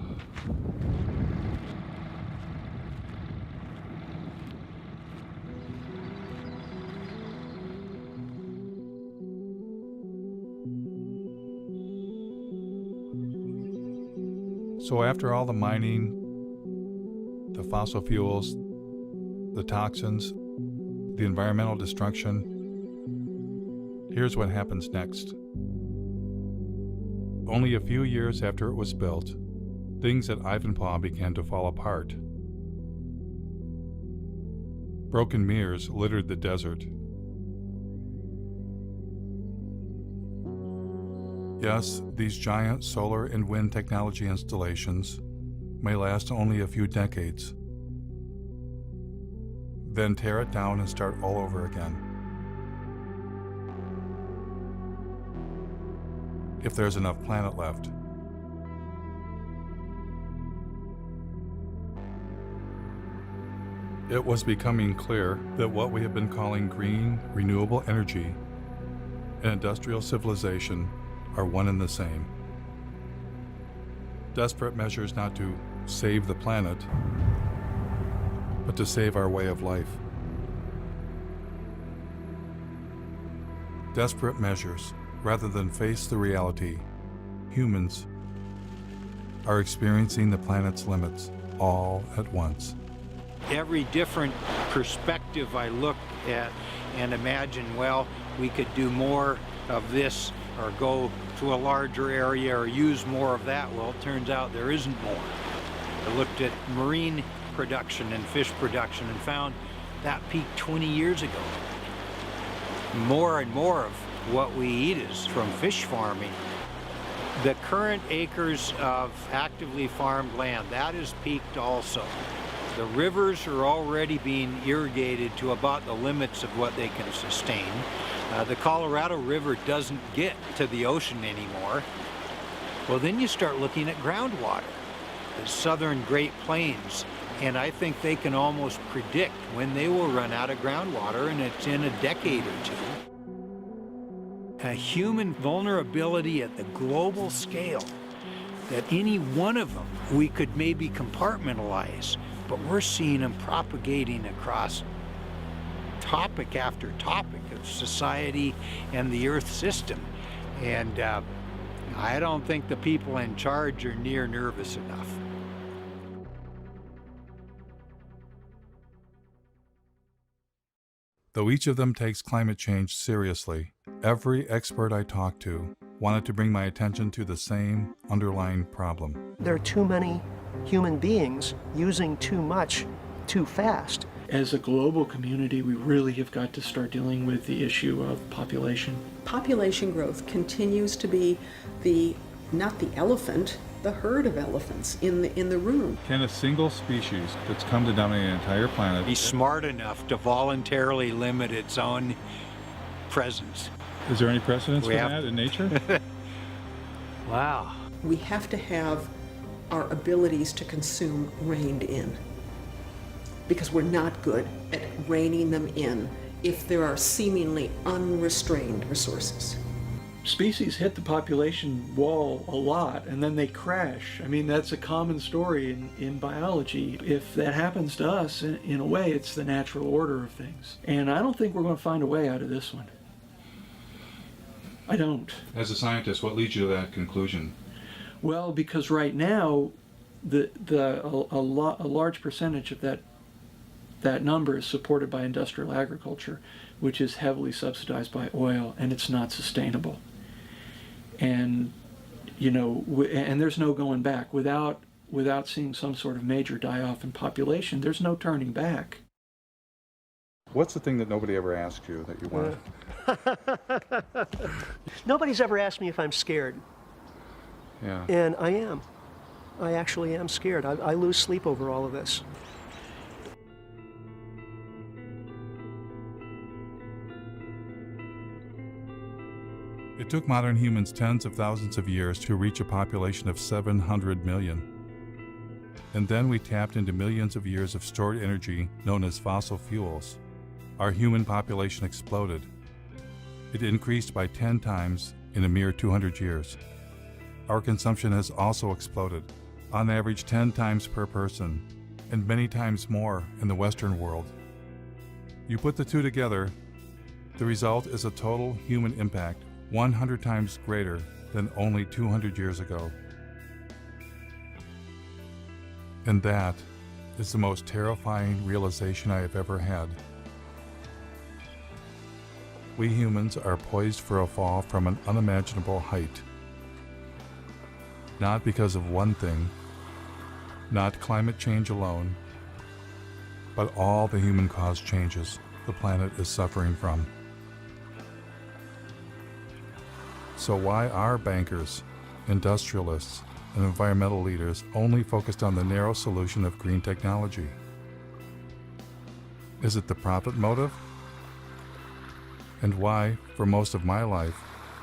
So after all the mining, the fossil fuels, the toxins, the environmental destruction, here's what happens next. Only a few years after it was built, things at Ivanpah began to fall apart. Broken mirrors littered the desert. Yes, these giant solar and wind technology installations may last only a few decades, then tear it down and start all over again. If there's enough planet left. It was becoming clear that what we have been calling green, renewable energy and industrial civilization are one and the same. Desperate measures not to save the planet, but to save our way of life. Desperate measures, rather than face the reality, humans are experiencing the planet's limits all at once. Every different perspective I look at and imagine, well, we could do more of this or go to a larger area or use more of that. Well, it turns out there isn't more. I looked at marine production and fish production and found that peaked 20 years ago. More and more of what we eat is from fish farming. The current acres of actively farmed land, that is peaked also. The rivers are already being irrigated to about the limits of what they can sustain. The Colorado River doesn't get to the ocean anymore. Well, then you start looking at groundwater, the southern Great Plains, and I think they can almost predict when they will run out of groundwater, and it's in a decade or two. A human vulnerability at the global scale, that any one of them we could maybe compartmentalize, but we're seeing them propagating across topic after topic of society and the Earth system. And I don't think the people in charge are near nervous enough. Though each of them takes climate change seriously, every expert I talked to wanted to bring my attention to the same underlying problem. There are too many human beings using too much too fast. As a global community, we really have got to start dealing with the issue of population. Population growth continues to be not the elephant, the herd of elephants in the room. Can a single species that's come to dominate an entire planet be smart enough to voluntarily limit its own presence? Is there any precedence for that in nature? Wow. We have to have our abilities to consume reined in, because we're not good at reining them in if there are seemingly unrestrained resources. Species hit the population wall a lot and then they crash. I mean, that's a common story in biology. If that happens to us, in a way, it's the natural order of things. And I don't think we're going to find a way out of this one. I don't. As a scientist, what leads you to that conclusion? Well, because right now, a large percentage of that number is supported by industrial agriculture, which is heavily subsidized by oil, and it's not sustainable. And, you know, and there's no going back. Without seeing some sort of major die-off in population, there's no turning back. What's the thing that nobody ever asks you that you want to... Nobody's ever asked me if I'm scared. Yeah. And I am. I actually am scared. I lose sleep over all of this. It took modern humans tens of thousands of years to reach a population of 700 million. And then we tapped into millions of years of stored energy known as fossil fuels. Our human population exploded. It increased by 10 times in a mere 200 years. Our consumption has also exploded, on average 10 times per person, and many times more in the Western world. You put the two together, the result is a total human impact 100 times greater than only 200 years ago. And that is the most terrifying realization I have ever had. We humans are poised for a fall from an unimaginable height. Not because of one thing, not climate change alone, but all the human-caused changes the planet is suffering from. So why are bankers, industrialists, and environmental leaders only focused on the narrow solution of green technology? Is it the profit motive? And why, for most of my life,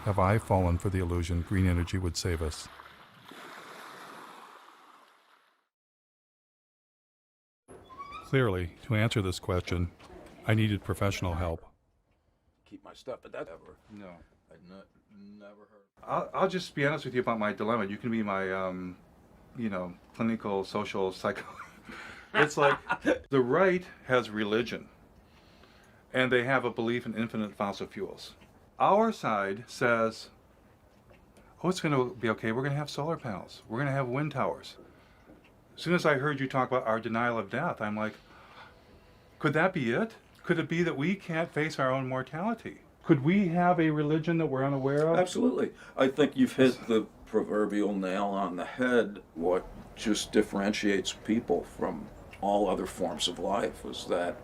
have I fallen for the illusion green energy would save us? Clearly, to answer this question, I needed professional help. Keep my stuff, but that ever? No, I'd never heard. I'll just be honest with you about my dilemma. You can be my, clinical, social, psycho. It's like the right has religion, and they have a belief in infinite fossil fuels. Our side says, oh, it's going to be okay. We're going to have solar panels. We're going to have wind towers. As soon as I heard you talk about our denial of death, I'm like, could that be it? Could it be that we can't face our own mortality? Could we have a religion that we're unaware of? Absolutely. I think you've hit the proverbial nail on the head. What just differentiates people from all other forms of life is that,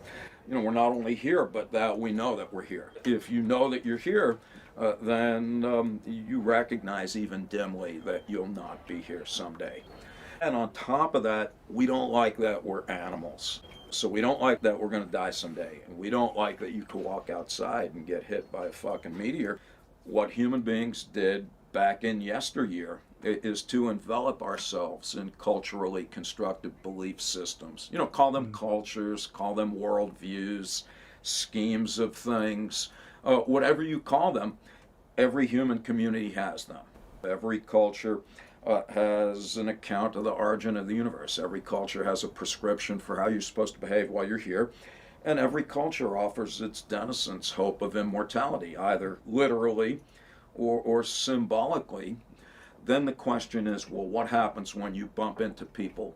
we're not only here, but that we know that we're here. If you know that you're here, then you recognize even dimly that you'll not be here someday. And on top of that, we don't like that we're animals. So we don't like that we're going to die someday. And we don't like that you could walk outside and get hit by a fucking meteor. What human beings did back in yesteryear is to envelop ourselves in culturally constructed belief systems. You know, call them cultures, call them worldviews, schemes of things, whatever you call them. Every human community has them. Every culture has an account of the origin of the universe. Every culture has a prescription for how you're supposed to behave while you're here. And every culture offers its denizens hope of immortality, either literally or symbolically. Then the question is, well, what happens when you bump into people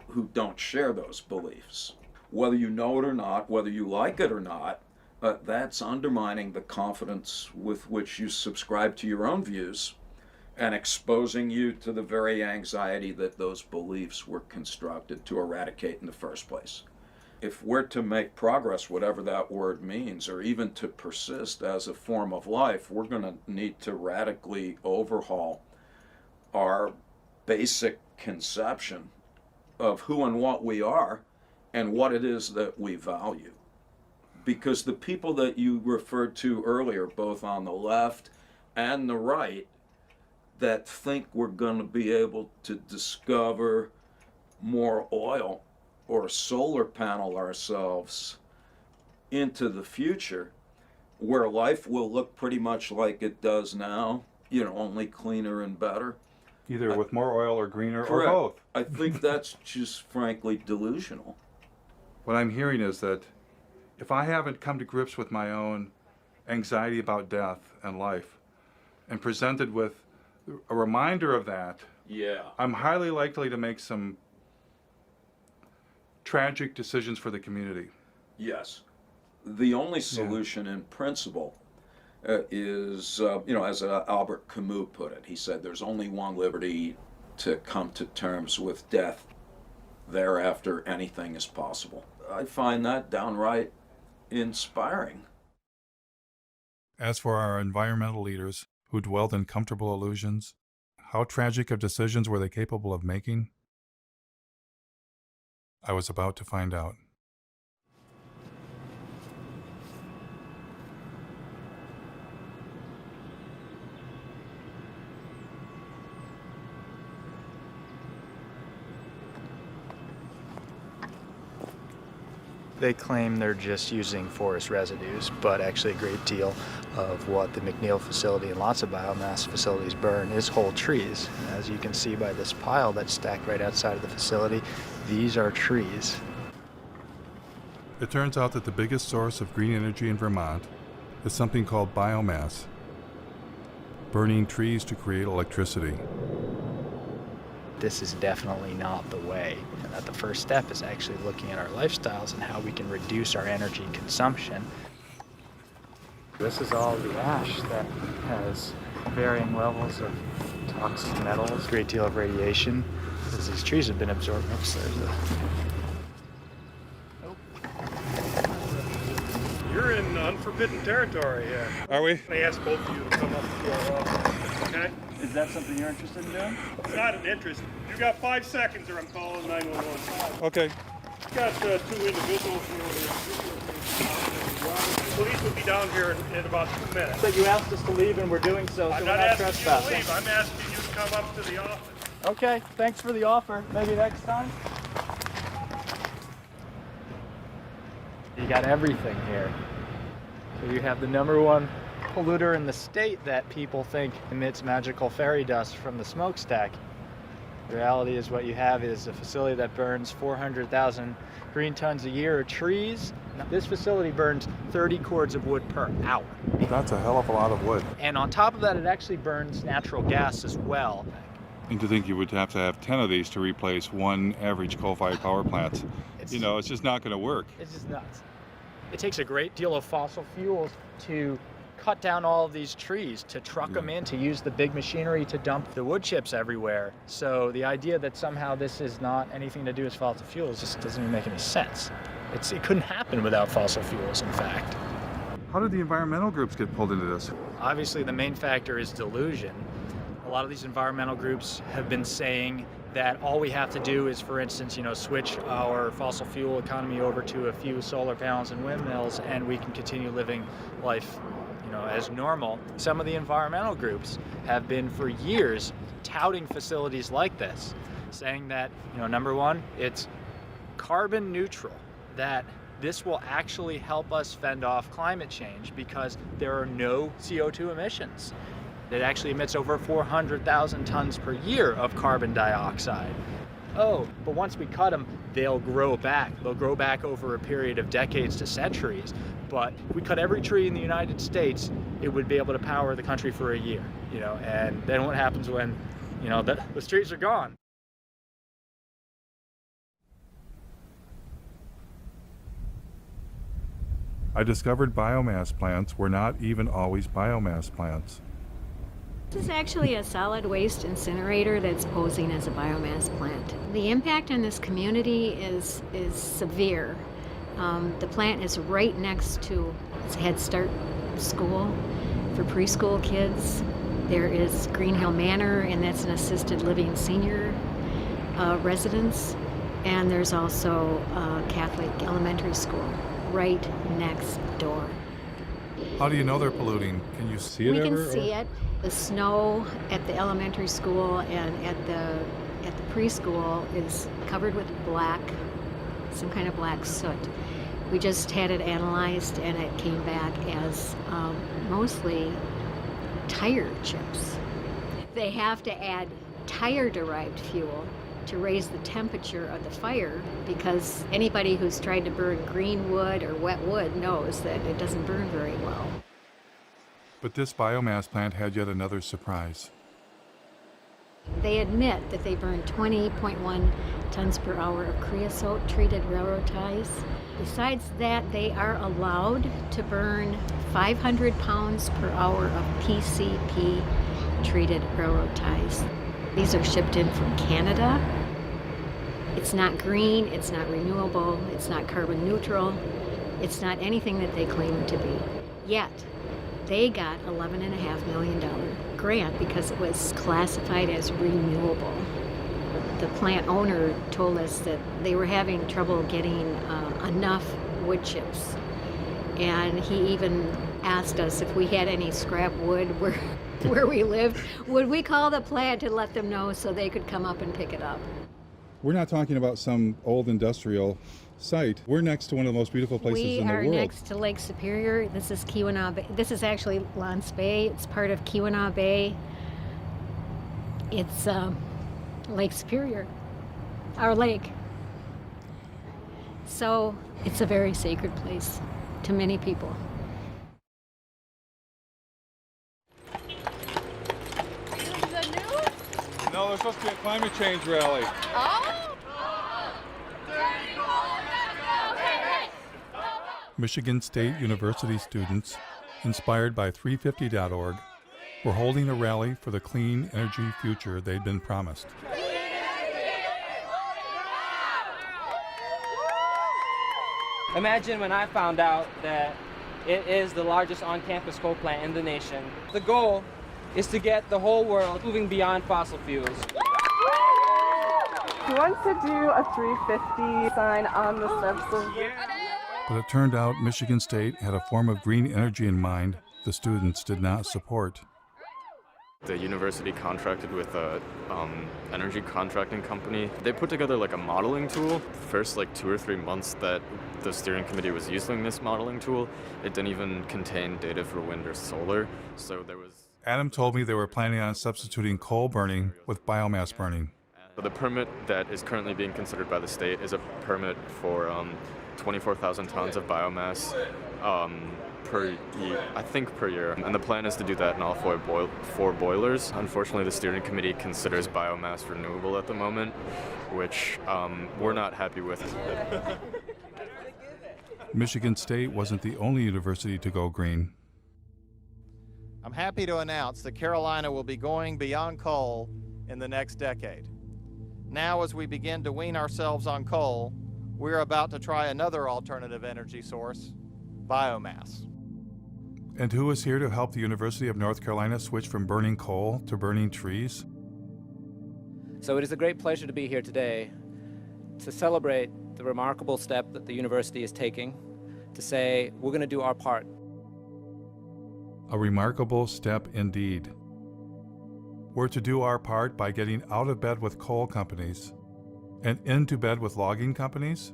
who don't share those beliefs? Whether you know it or not, whether you like it or not, that's undermining the confidence with which you subscribe to your own views and exposing you to the very anxiety that those beliefs were constructed to eradicate in the first place. If we're to make progress, whatever that word means, or even to persist as a form of life, we're going to need to radically overhaul our basic conception of who and what we are and what it is that we value. Because the people that you referred to earlier, both on the left and the right, that think we're going to be able to discover more oil or solar panel ourselves into the future, where life will look pretty much like it does now, you know, only cleaner and better. Either with more oil or greener Correct. or both. I think that's just frankly delusional. What I'm hearing is that if I haven't come to grips with my own anxiety about death and life and presented with a reminder of that, I'm highly likely to make some tragic decisions for the community. Yes. The only solution in principle is, you know, as Albert Camus put it, he said, there's only one liberty: to come to terms with death. Thereafter, anything is possible. I find that downright inspiring. As for our environmental leaders who dwelled in comfortable illusions, how tragic of decisions were they capable of making? I was about to find out. They claim they're just using forest residues, but actually a great deal of what the McNeil facility and lots of biomass facilities burn is whole trees. And as you can see by this pile that's stacked right outside of the facility, these are trees. It turns out that the biggest source of green energy in Vermont is something called biomass, burning trees to create electricity. This is definitely not the way, and that the first step is actually looking at our lifestyles and how we can reduce our energy consumption. This is all the ash that has varying levels of toxic metals, a great deal of radiation, as these trees have been absorbed. Oops, there's a... You're in unforbidden territory here. Are we? I asked both of you to come up to our office, okay? Is that something you're interested in doing? It's not an interest. You got 5 seconds or I'm calling 911. Okay. Got 2 individuals here. Police will be down here in about 2 minutes. But you asked us to leave and we're doing so, I'm so not we're not asking trespassing. you to leave. I'm asking you to come up to the office. Okay, thanks for the offer. Maybe next time? You got everything here. So you have the #1 polluter in the state that people think emits magical fairy dust from the smokestack. The reality is what you have is a facility that burns 400,000 green tons a year of trees. This facility burns 30 cords of wood per hour. That's a hell of a lot of wood. And on top of that, it actually burns natural gas as well. And to think you would have to have 10 of these to replace one average coal-fired power plant. You know, it's just not going to work. It's just nuts. It takes a great deal of fossil fuels to cut down all of these trees, to truck them in, to use the big machinery to dump the wood chips everywhere. So the idea that somehow this is not anything to do with fossil fuels just doesn't even make any sense. It couldn't happen without fossil fuels, in fact. How did the environmental groups get pulled into this? Obviously, the main factor is delusion. A lot of these environmental groups have been saying that all we have to do is, for instance, switch our fossil fuel economy over to a few solar panels and windmills, and we can continue living life, as normal. Some of the environmental groups have been for years touting facilities like this, saying that, number one, it's carbon neutral, that this will actually help us fend off climate change because there are no CO2 emissions. It actually emits over 400,000 tons per year of carbon dioxide. Oh, but once we cut them, they'll grow back. They'll grow back over a period of decades to centuries. But if we cut every tree in the United States, it would be able to power the country for a year, and then what happens when, the trees are gone? I discovered biomass plants were not even always biomass plants. This is actually a solid waste incinerator that's posing as a biomass plant. The impact on this community is severe. The plant is right next to a Head Start school for preschool kids. There is Green Hill Manor, and that's an assisted living senior residence. And there's also a Catholic elementary school right next door. How do you know they're polluting? Can you see it We ever? can see it. The snow at the elementary school and at the preschool is covered with black, some kind of black soot. We just had it analyzed, and it came back as mostly tire chips. They have to add tire-derived fuel to raise the temperature of the fire, because anybody who's tried to burn green wood or wet wood knows that it doesn't burn very well. But this biomass plant had yet another surprise. They admit that they burn 20.1 tons per hour of creosote-treated railroad ties. Besides that, they are allowed to burn 500 pounds per hour of PCP-treated railroad ties. These are shipped in from Canada. It's not green, it's not renewable, it's not carbon neutral, it's not anything that they claim it to be. Yet, they got $11.5 million grant because it was classified as renewable. The plant owner told us that they were having trouble getting enough wood chips. And he even asked us if we had any scrap wood where we lived, would we call the plant and let them know so they could come up and pick it up. We're not talking about some old industrial site. We're next to one of the most beautiful places in the world. We are next to Lake Superior. This is Keweenaw Bay. This is actually Lance Bay. It's part of Keweenaw Bay. It's Lake Superior, our lake. So it's a very sacred place to many people. No, there's supposed to be a climate change rally. Michigan State University students, inspired by 350.org, were holding a rally for the clean energy future they'd been promised. Imagine when I found out that it is the largest on-campus coal plant in the nation. The goal is to get the whole world moving beyond fossil fuels. Who wants to do a 350 sign on the steps of the... But it turned out Michigan State had a form of green energy in mind the students did not support. The university contracted with a energy contracting company. They put together like a modeling tool. First 2 or 3 months that the steering committee was using this modeling tool, it didn't even contain data for wind or solar. So there was... Adam told me they were planning on substituting coal burning with biomass burning. The permit that is currently being considered by the state is a permit for 24,000 tons of biomass per year. And the plan is to do that in all four boilers. Unfortunately, the steering committee considers biomass renewable at the moment, which we're not happy with. Michigan State wasn't the only university to go green. I'm happy to announce that Carolina will be going beyond coal in the next decade. Now, as we begin to wean ourselves on coal, we're about to try another alternative energy source, biomass. And who is here to help the University of North Carolina switch from burning coal to burning trees? So it is a great pleasure to be here today to celebrate the remarkable step that the university is taking to say we're going to do our part. A remarkable step indeed. We're to do our part by getting out of bed with coal companies and into bed with logging companies?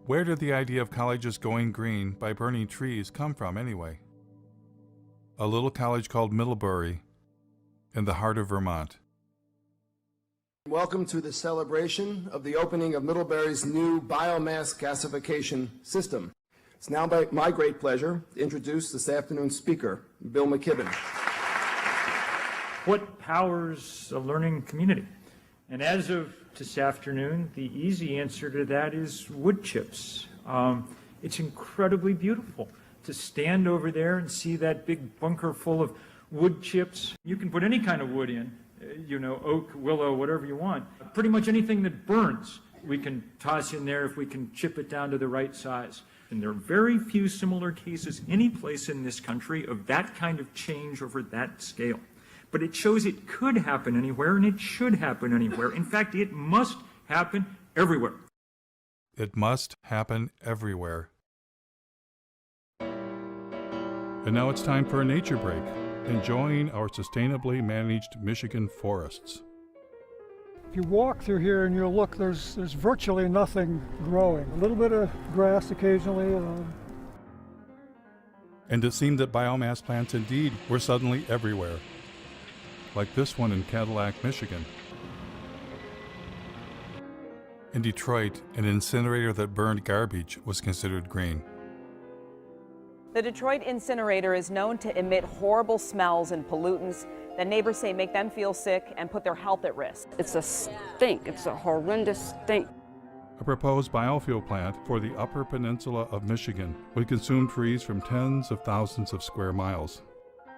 Where did the idea of colleges going green by burning trees come from anyway? A little college called Middlebury in the heart of Vermont. Welcome to the celebration of the opening of Middlebury's new biomass gasification system. It's now my great pleasure to introduce this afternoon's speaker, Bill McKibben. What powers a learning community? And as of this afternoon, the easy answer to that is wood chips. It's incredibly beautiful to stand over there and see that big bunker full of wood chips. You can put any kind of wood in, oak, willow, whatever you want. Pretty much anything that burns, we can toss in there if we can chip it down to the right size. And there are very few similar cases any place in this country of that kind of change over that scale. But it shows it could happen anywhere, and it should happen anywhere. In fact, it must happen everywhere. It must happen everywhere. And now it's time for a nature break, enjoying our sustainably managed Michigan forests. If you walk through here and you look, there's virtually nothing growing. A little bit of grass occasionally. And it seemed that biomass plants indeed were suddenly everywhere. Like this one in Cadillac, Michigan. In Detroit, an incinerator that burned garbage was considered green. The Detroit incinerator is known to emit horrible smells and pollutants that neighbors say make them feel sick and put their health at risk. It's a stink. It's a horrendous stink. A proposed biofuel plant for the Upper Peninsula of Michigan would consume trees from tens of thousands of square miles.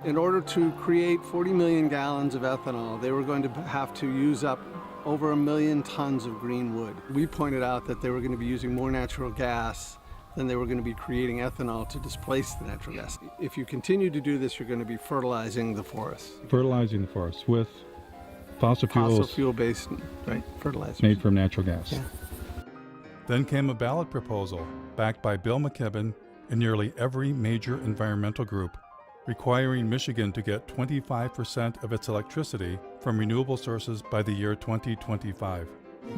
In order to create 40 million gallons of ethanol, they were going to have to use up over 1 million tons of green wood. We pointed out that they were going to be using more natural gas than they were going to be creating ethanol to displace the natural gas. If you continue to do this, you're going to be fertilizing the forest. Fertilizing the forest with fossil fuels. Fossil fuel-based, right, fertilizers. Made from natural gas. Yeah. Then came a ballot proposal backed by Bill McKibben and nearly every major environmental group, requiring Michigan to get 25% of its electricity from renewable sources by the year 2025.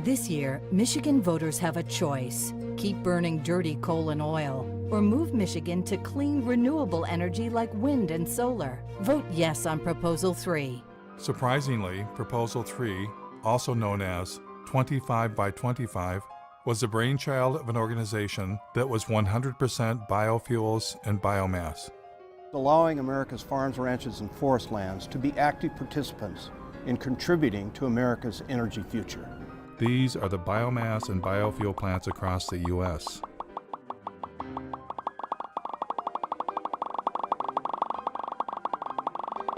This year, Michigan voters have a choice. Keep burning dirty coal and oil, or move Michigan to clean, renewable energy like wind and solar. Vote yes on Proposal 3. Surprisingly, Proposal 3, also known as 25 by 25, was the brainchild of an organization that was 100% biofuels and biomass. Allowing America's farms, ranches, and forest lands to be active participants in contributing to America's energy future. These are the biomass and biofuel plants across the U.S.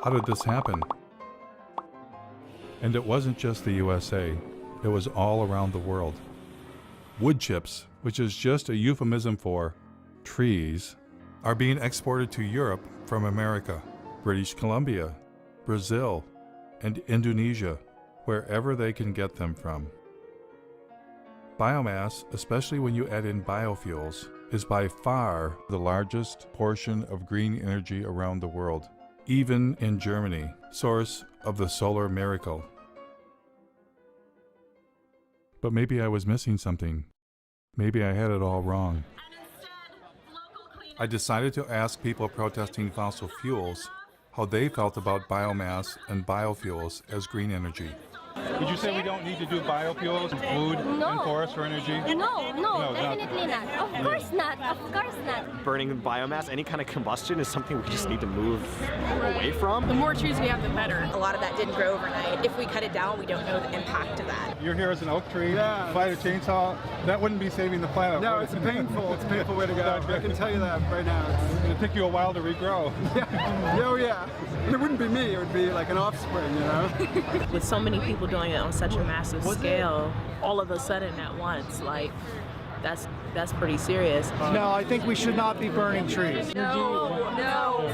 How did this happen? And it wasn't just the USA, it was all around the world. Wood chips, which is just a euphemism for trees, are being exported to Europe from America, British Columbia, Brazil, and Indonesia, wherever they can get them from. Biomass, especially when you add in biofuels, is by far the largest portion of green energy around the world, even in Germany, source of the solar miracle. But maybe I was missing something. Maybe I had it all wrong. I decided to ask people protesting fossil fuels how they felt about biomass and biofuels as green energy. Did you say we don't need to do biofuels, food, and forest for energy? No, definitely not. Of course not. Of course not. Burning biomass, any kind of combustion is something we just need to move away from. The more trees we have, the better. A lot of that didn't grow overnight. If we cut it down, we don't know the impact of that. You're here as an oak tree, fight a chainsaw, that wouldn't be saving the planet. No, it's a painful way to go. I can tell you that right now. It'll take you a while to regrow. Oh yeah. And it wouldn't be me, it would be like an offspring, With so many people doing it on such a massive scale, all of a sudden at once, like, that's pretty serious. No, I think we should not be burning trees. No.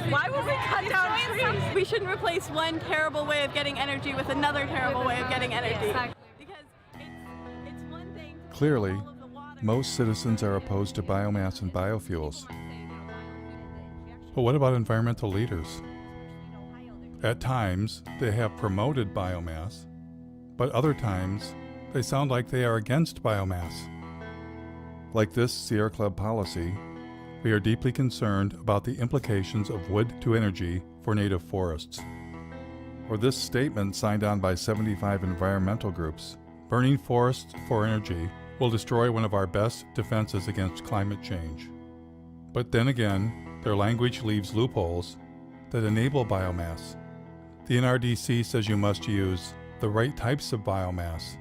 Why would we cut down trees? We shouldn't replace one terrible way of getting energy with another terrible way of getting energy. Exactly. Because it's one thing. Clearly, most citizens are opposed to biomass and biofuels. But what about environmental leaders? At times, they have promoted biomass, but other times, they sound like they are against biomass. Like this Sierra Club policy, we are deeply concerned about the implications of wood to energy for native forests. Or this statement signed on by 75 environmental groups, burning forests for energy will destroy one of our best defenses against climate change. But then again, their language leaves loopholes that enable biomass. The NRDC says you must use the right types of biomass.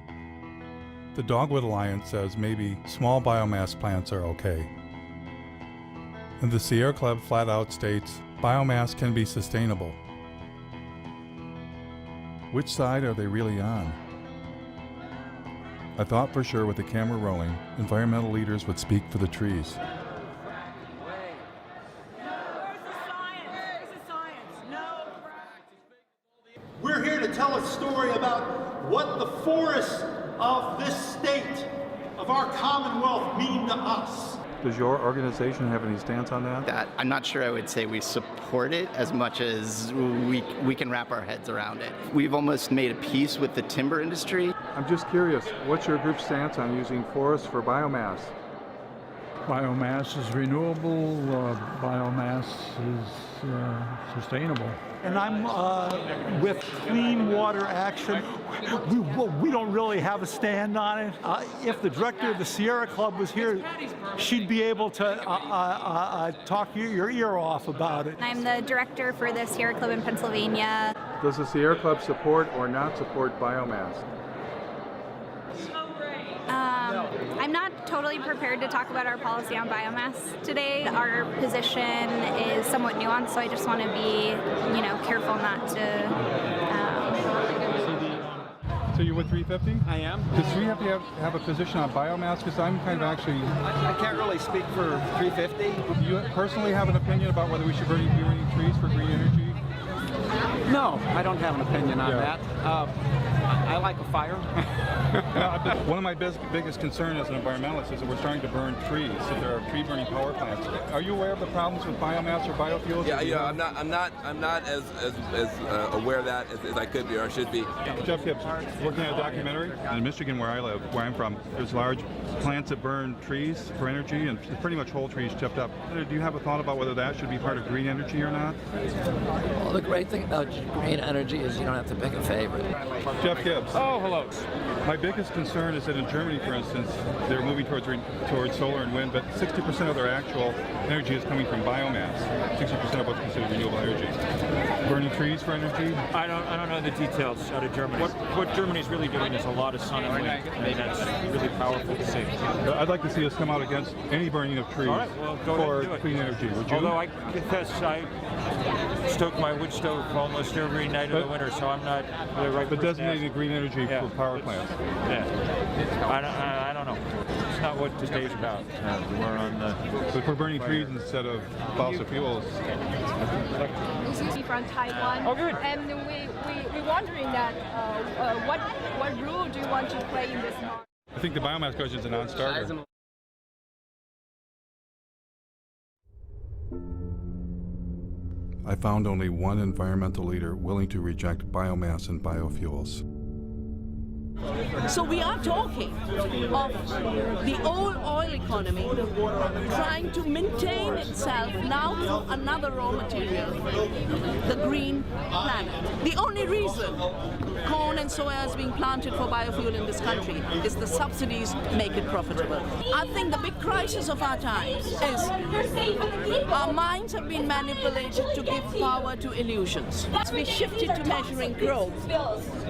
The Dogwood Alliance says maybe small biomass plants are okay. And the Sierra Club flat out states biomass can be sustainable. Which side are they really on? I thought for sure with the camera rolling, environmental leaders would speak for the trees. We're here to tell a story about what the forests of this state, of our Commonwealth, mean to us. Does your organization have any stance on that? I'm not sure I would say we support it as much as we can wrap our heads around it. We've almost made a peace with the timber industry. I'm just curious, what's your group's stance on using forests for biomass? Biomass is renewable, biomass is sustainable. And I'm with Clean Water Action. We don't really have a stand on it. If the director of the Sierra Club was here, she'd be able to talk your ear off about it. I'm the director for the Sierra Club in Pennsylvania. Does the Sierra Club support or not support biomass? I'm not totally prepared to talk about our policy on biomass today. Our position is somewhat nuanced, so I just want to be, careful not to. So you're with 350? I am. Does 350 have a position on biomass? Because I'm kind of actually... I can't really speak for 350. Do you personally have an opinion about whether we should be burning trees for green energy? No, I don't have an opinion on that. I like a fire. One of my biggest concerns as an environmentalist is that we're starting to burn trees. So there are tree burning power plants. Are you aware of the problems with biomass or biofuels? Yeah, I'm not as aware of that as I could be or I should be. Jeff Gibbs, working on a documentary in Michigan, where I live, where I'm from. There's large plants that burn trees for energy, and pretty much whole trees chipped up. Do you have a thought about whether that should be part of green energy or not? Well, the great thing about green energy is you don't have to pick a favorite. Jeff Gibbs. Oh, hello. My biggest concern is that in Germany, for instance, they're moving towards solar and wind, but 60% of their actual energy is coming from biomass. 60% of what's considered renewable energy. Burning trees for energy? I don't know the details out of Germany. What Germany's really doing is a lot of sun and wind, and that's really powerful to see. I'd like to see us come out against any burning of trees for clean energy. Would you? Although I confess I stoke my wood stove almost every night of the winter, so I'm not the right person. But designating green energy for power plants. Yeah. I don't know. It's not what today's about. We're on the... But if we're burning trees instead of fossil fuels... From Taiwan. Oh, good. And we're wondering that what role do you want to play in this market? I think the biomass question is a non-starter. I found only one environmental leader willing to reject biomass and biofuels. So we are talking of the old oil economy trying to maintain itself now through another raw material, the green planet. The only reason corn and soya is being planted for biofuel in this country is the subsidies make it profitable. I think the big crisis of our times is our minds have been manipulated to give power to illusions. We shifted to measuring growth,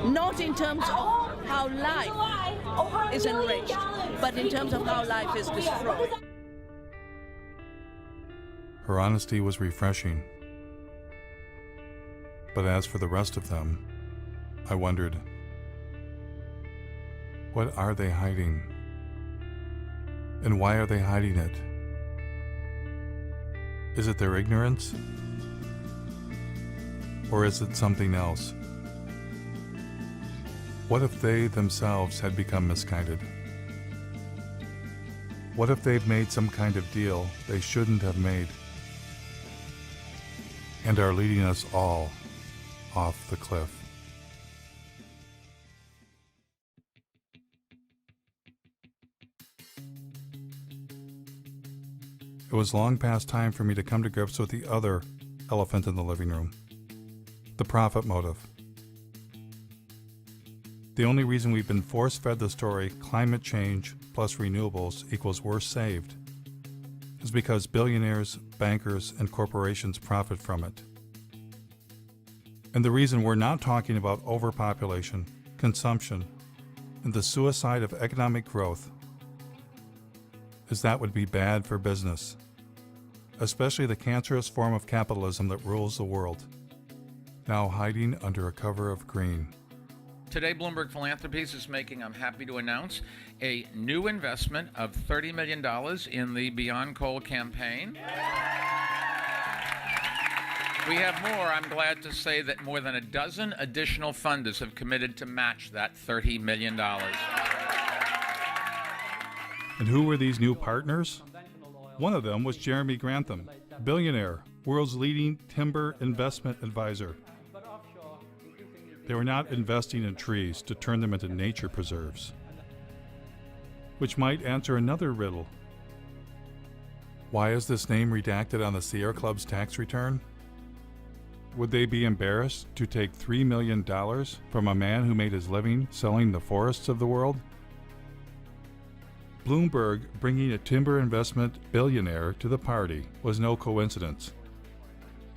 not in terms of how life is enriched, but in terms of how life is destroyed. Her honesty was refreshing. But as for the rest of them, I wondered, what are they hiding? And why are they hiding it? Is it their ignorance? Or is it something else? What if they themselves had become misguided? What if they've made some kind of deal they shouldn't have made and are leading us all off the cliff? It was long past time for me to come to grips with the other elephant in the living room, the profit motive. The only reason we've been force-fed the story climate change plus renewables equals we're saved is because billionaires, bankers, and corporations profit from it. And the reason we're not talking about overpopulation, consumption, and the suicide of economic growth is that would be bad for business, especially the cancerous form of capitalism that rules the world, now hiding under a cover of green. Today, Bloomberg Philanthropies is making, I'm happy to announce, a new investment of $30 million in the Beyond Coal campaign. We have more. I'm glad to say that more than a dozen additional funders have committed to match that $30 million. And who were these new partners? One of them was Jeremy Grantham, billionaire, world's leading timber investment advisor. They were not investing in trees to turn them into nature preserves, which might answer another riddle. Why is this name redacted on the Sierra Club's tax return? Would they be embarrassed to take $3 million from a man who made his living selling the forests of the world? Bloomberg bringing a timber investment billionaire to the party was no coincidence.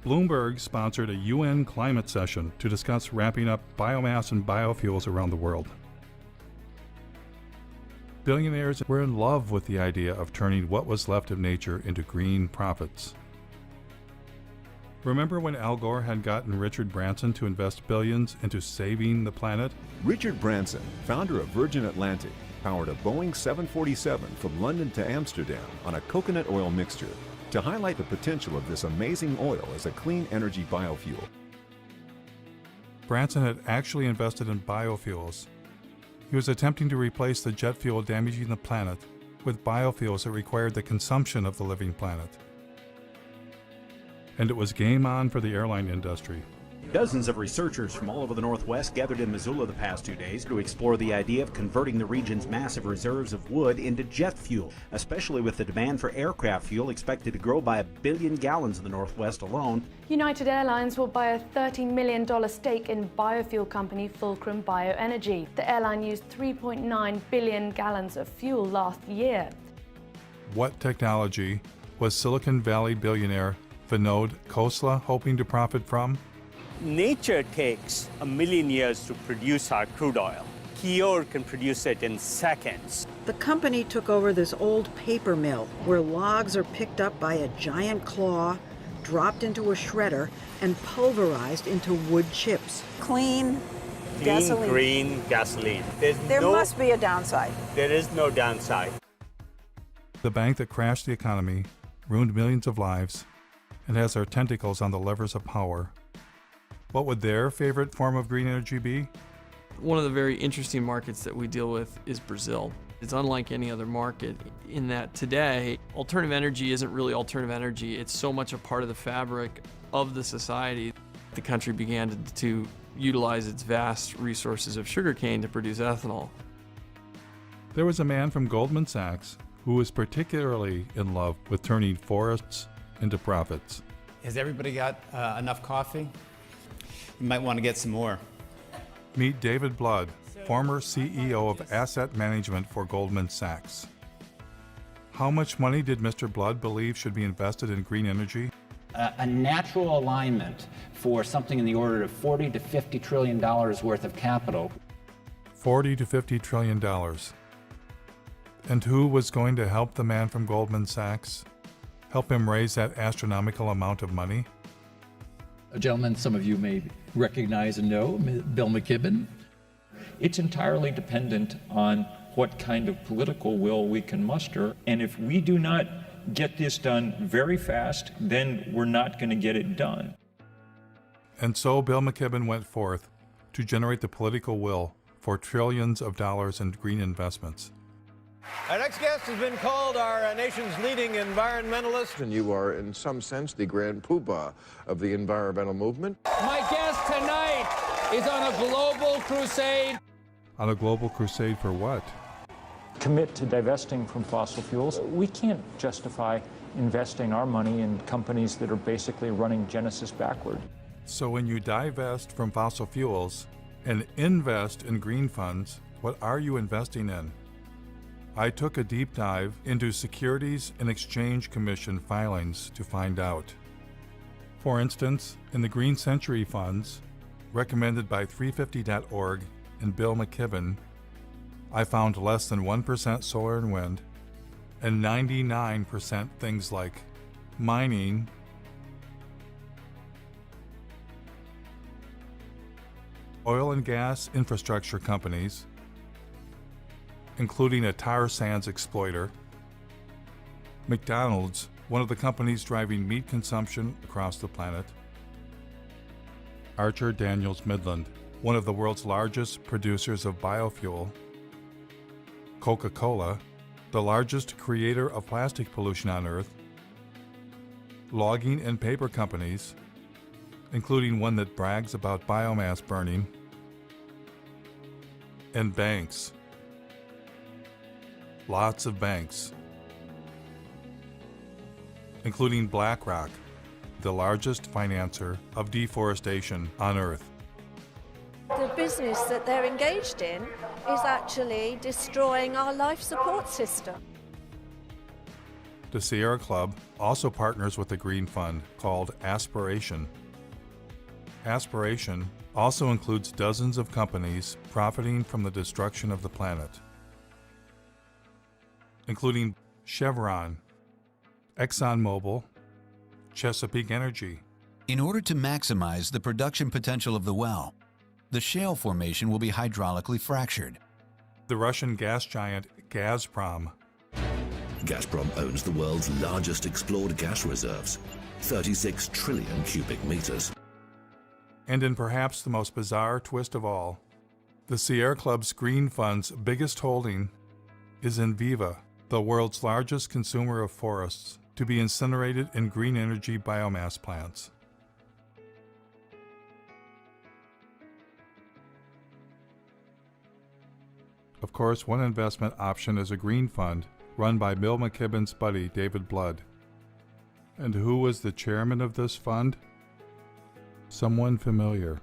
Bloomberg sponsored a UN climate session to discuss ramping up biomass and biofuels around the world. Billionaires were in love with the idea of turning what was left of nature into green profits. Remember when Al Gore had gotten Richard Branson to invest billions into saving the planet? Richard Branson, founder of Virgin Atlantic, powered a Boeing 747 from London to Amsterdam on a coconut oil mixture to highlight the potential of this amazing oil as a clean energy biofuel. Branson had actually invested in biofuels. He was attempting to replace the jet fuel damaging the planet with biofuels that required the consumption of the living planet. And it was game on for the airline industry. Dozens of researchers from all over the Northwest gathered in Missoula the past 2 days to explore the idea of converting the region's massive reserves of wood into jet fuel, especially with the demand for aircraft fuel expected to grow by 1 billion gallons in the Northwest alone. United Airlines will buy a $30 million stake in biofuel company Fulcrum Bioenergy. The airline used 3.9 billion gallons of fuel last year. What technology was Silicon Valley billionaire Vinod Khosla hoping to profit from? Nature takes 1 million years to produce our crude oil. Kior can produce it in seconds. The company took over this old paper mill where logs are picked up by a giant claw, dropped into a shredder, and pulverized into wood chips. Clean gasoline. Green gasoline. There must be a downside. There is no downside. The bank that crashed the economy, ruined millions of lives, and has their tentacles on the levers of power. What would their favorite form of green energy be? One of the very interesting markets that we deal with is Brazil. It's unlike any other market in that today, alternative energy isn't really alternative energy. It's so much a part of the fabric of the society. The country began to utilize its vast resources of sugarcane to produce ethanol. There was a man from Goldman Sachs who was particularly in love with turning forests into profits. Has everybody got enough coffee? You might want to get some more. Meet David Blood, former CEO of asset management for Goldman Sachs. How much money did Mr. Blood believe should be invested in green energy? A natural alignment for something in the order of $40 to $50 trillion worth of capital. $40 to $50 trillion. And who was going to help the man from Goldman Sachs? Help him raise that astronomical amount of money? A gentleman some of you may recognize and know, Bill McKibben. It's entirely dependent on what kind of political will we can muster. And if we do not get this done very fast, then we're not going to get it done. And so Bill McKibben went forth to generate the political will for trillions of dollars in green investments. Our next guest has been called our nation's leading environmentalist. And you are, in some sense, the grand poobah of the environmental movement. My guest tonight is on a global crusade. On a global crusade for what? Commit to divesting from fossil fuels. We can't justify investing our money in companies that are basically running Genesis backward. So when you divest from fossil fuels and invest in green funds, what are you investing in? I took a deep dive into Securities and Exchange Commission filings to find out. For instance, in the Green Century funds, recommended by 350.org and Bill McKibben, I found less than 1% solar and wind, and 99% things like mining, oil and gas infrastructure companies, including a tar sands exploiter, McDonald's, one of the companies driving meat consumption across the planet, Archer Daniels Midland, one of the world's largest producers of biofuel, Coca-Cola, the largest creator of plastic pollution on Earth, logging and paper companies, including one that brags about biomass burning, and banks. Lots of banks, including BlackRock, the largest financer of deforestation on Earth. The business that they're engaged in is actually destroying our life support system. The Sierra Club also partners with a green fund called Aspiration. Aspiration also includes dozens of companies profiting from the destruction of the planet, including Chevron, ExxonMobil, Chesapeake Energy. In order to maximize the production potential of the well, the shale formation will be hydraulically fractured. The Russian gas giant Gazprom. Gazprom owns the world's largest explored gas reserves, 36 trillion cubic meters. And in perhaps the most bizarre twist of all, the Sierra Club's Green Fund's biggest holding is Enviva, the world's largest consumer of forests, to be incinerated in green energy biomass plants. Of course, one investment option is a green fund run by Bill McKibben's buddy, David Blood. And who was the chairman of this fund? Someone familiar.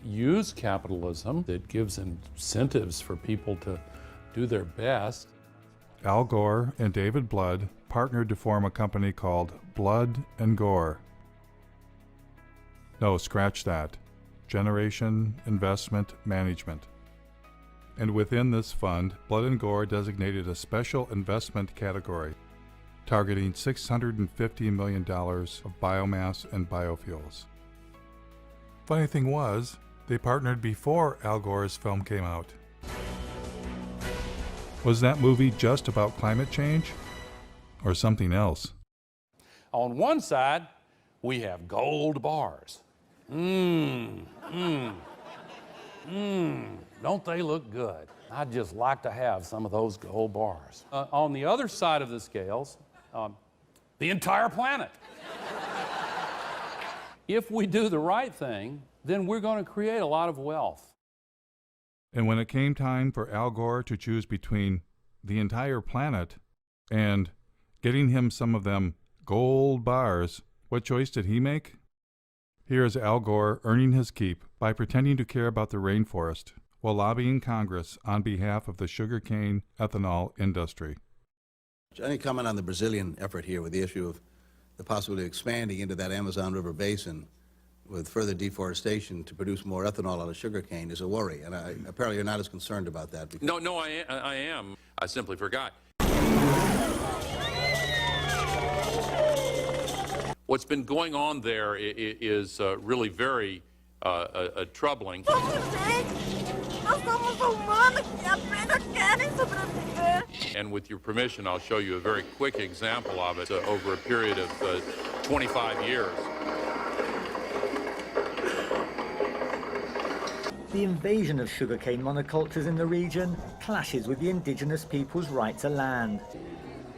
Use capitalism that gives incentives for people to do their best. Al Gore and David Blood partnered to form a company called Blood and Gore. No, scratch that. Generation Investment Management. And within this fund, Blood and Gore designated a special investment category, targeting $650 million of biomass and biofuels. Funny thing was, they partnered before Al Gore's film came out. Was that movie just about climate change? Or something else? On one side, we have gold bars. Don't they look good? I'd just like to have some of those gold bars. On the other side of the scales, the entire planet. If we do the right thing, then we're going to create a lot of wealth. And when it came time for Al Gore to choose between the entire planet and getting him some of them gold bars, what choice did he make? Here is Al Gore earning his keep by pretending to care about the rainforest while lobbying Congress on behalf of the sugarcane ethanol industry. Any comment on the Brazilian effort here with the issue of the possibility of expanding into that Amazon River basin with further deforestation to produce more ethanol out of sugarcane is a worry, and apparently you're not as concerned about that. No, I am. I simply forgot. What's been going on there is really very troubling. Oh, somos humanos que apenas querem sobreviver. And with your permission, I'll show you a very quick example of it over a period of 25 years. The invasion of sugarcane monocultures in the region clashes with the indigenous people's right to land.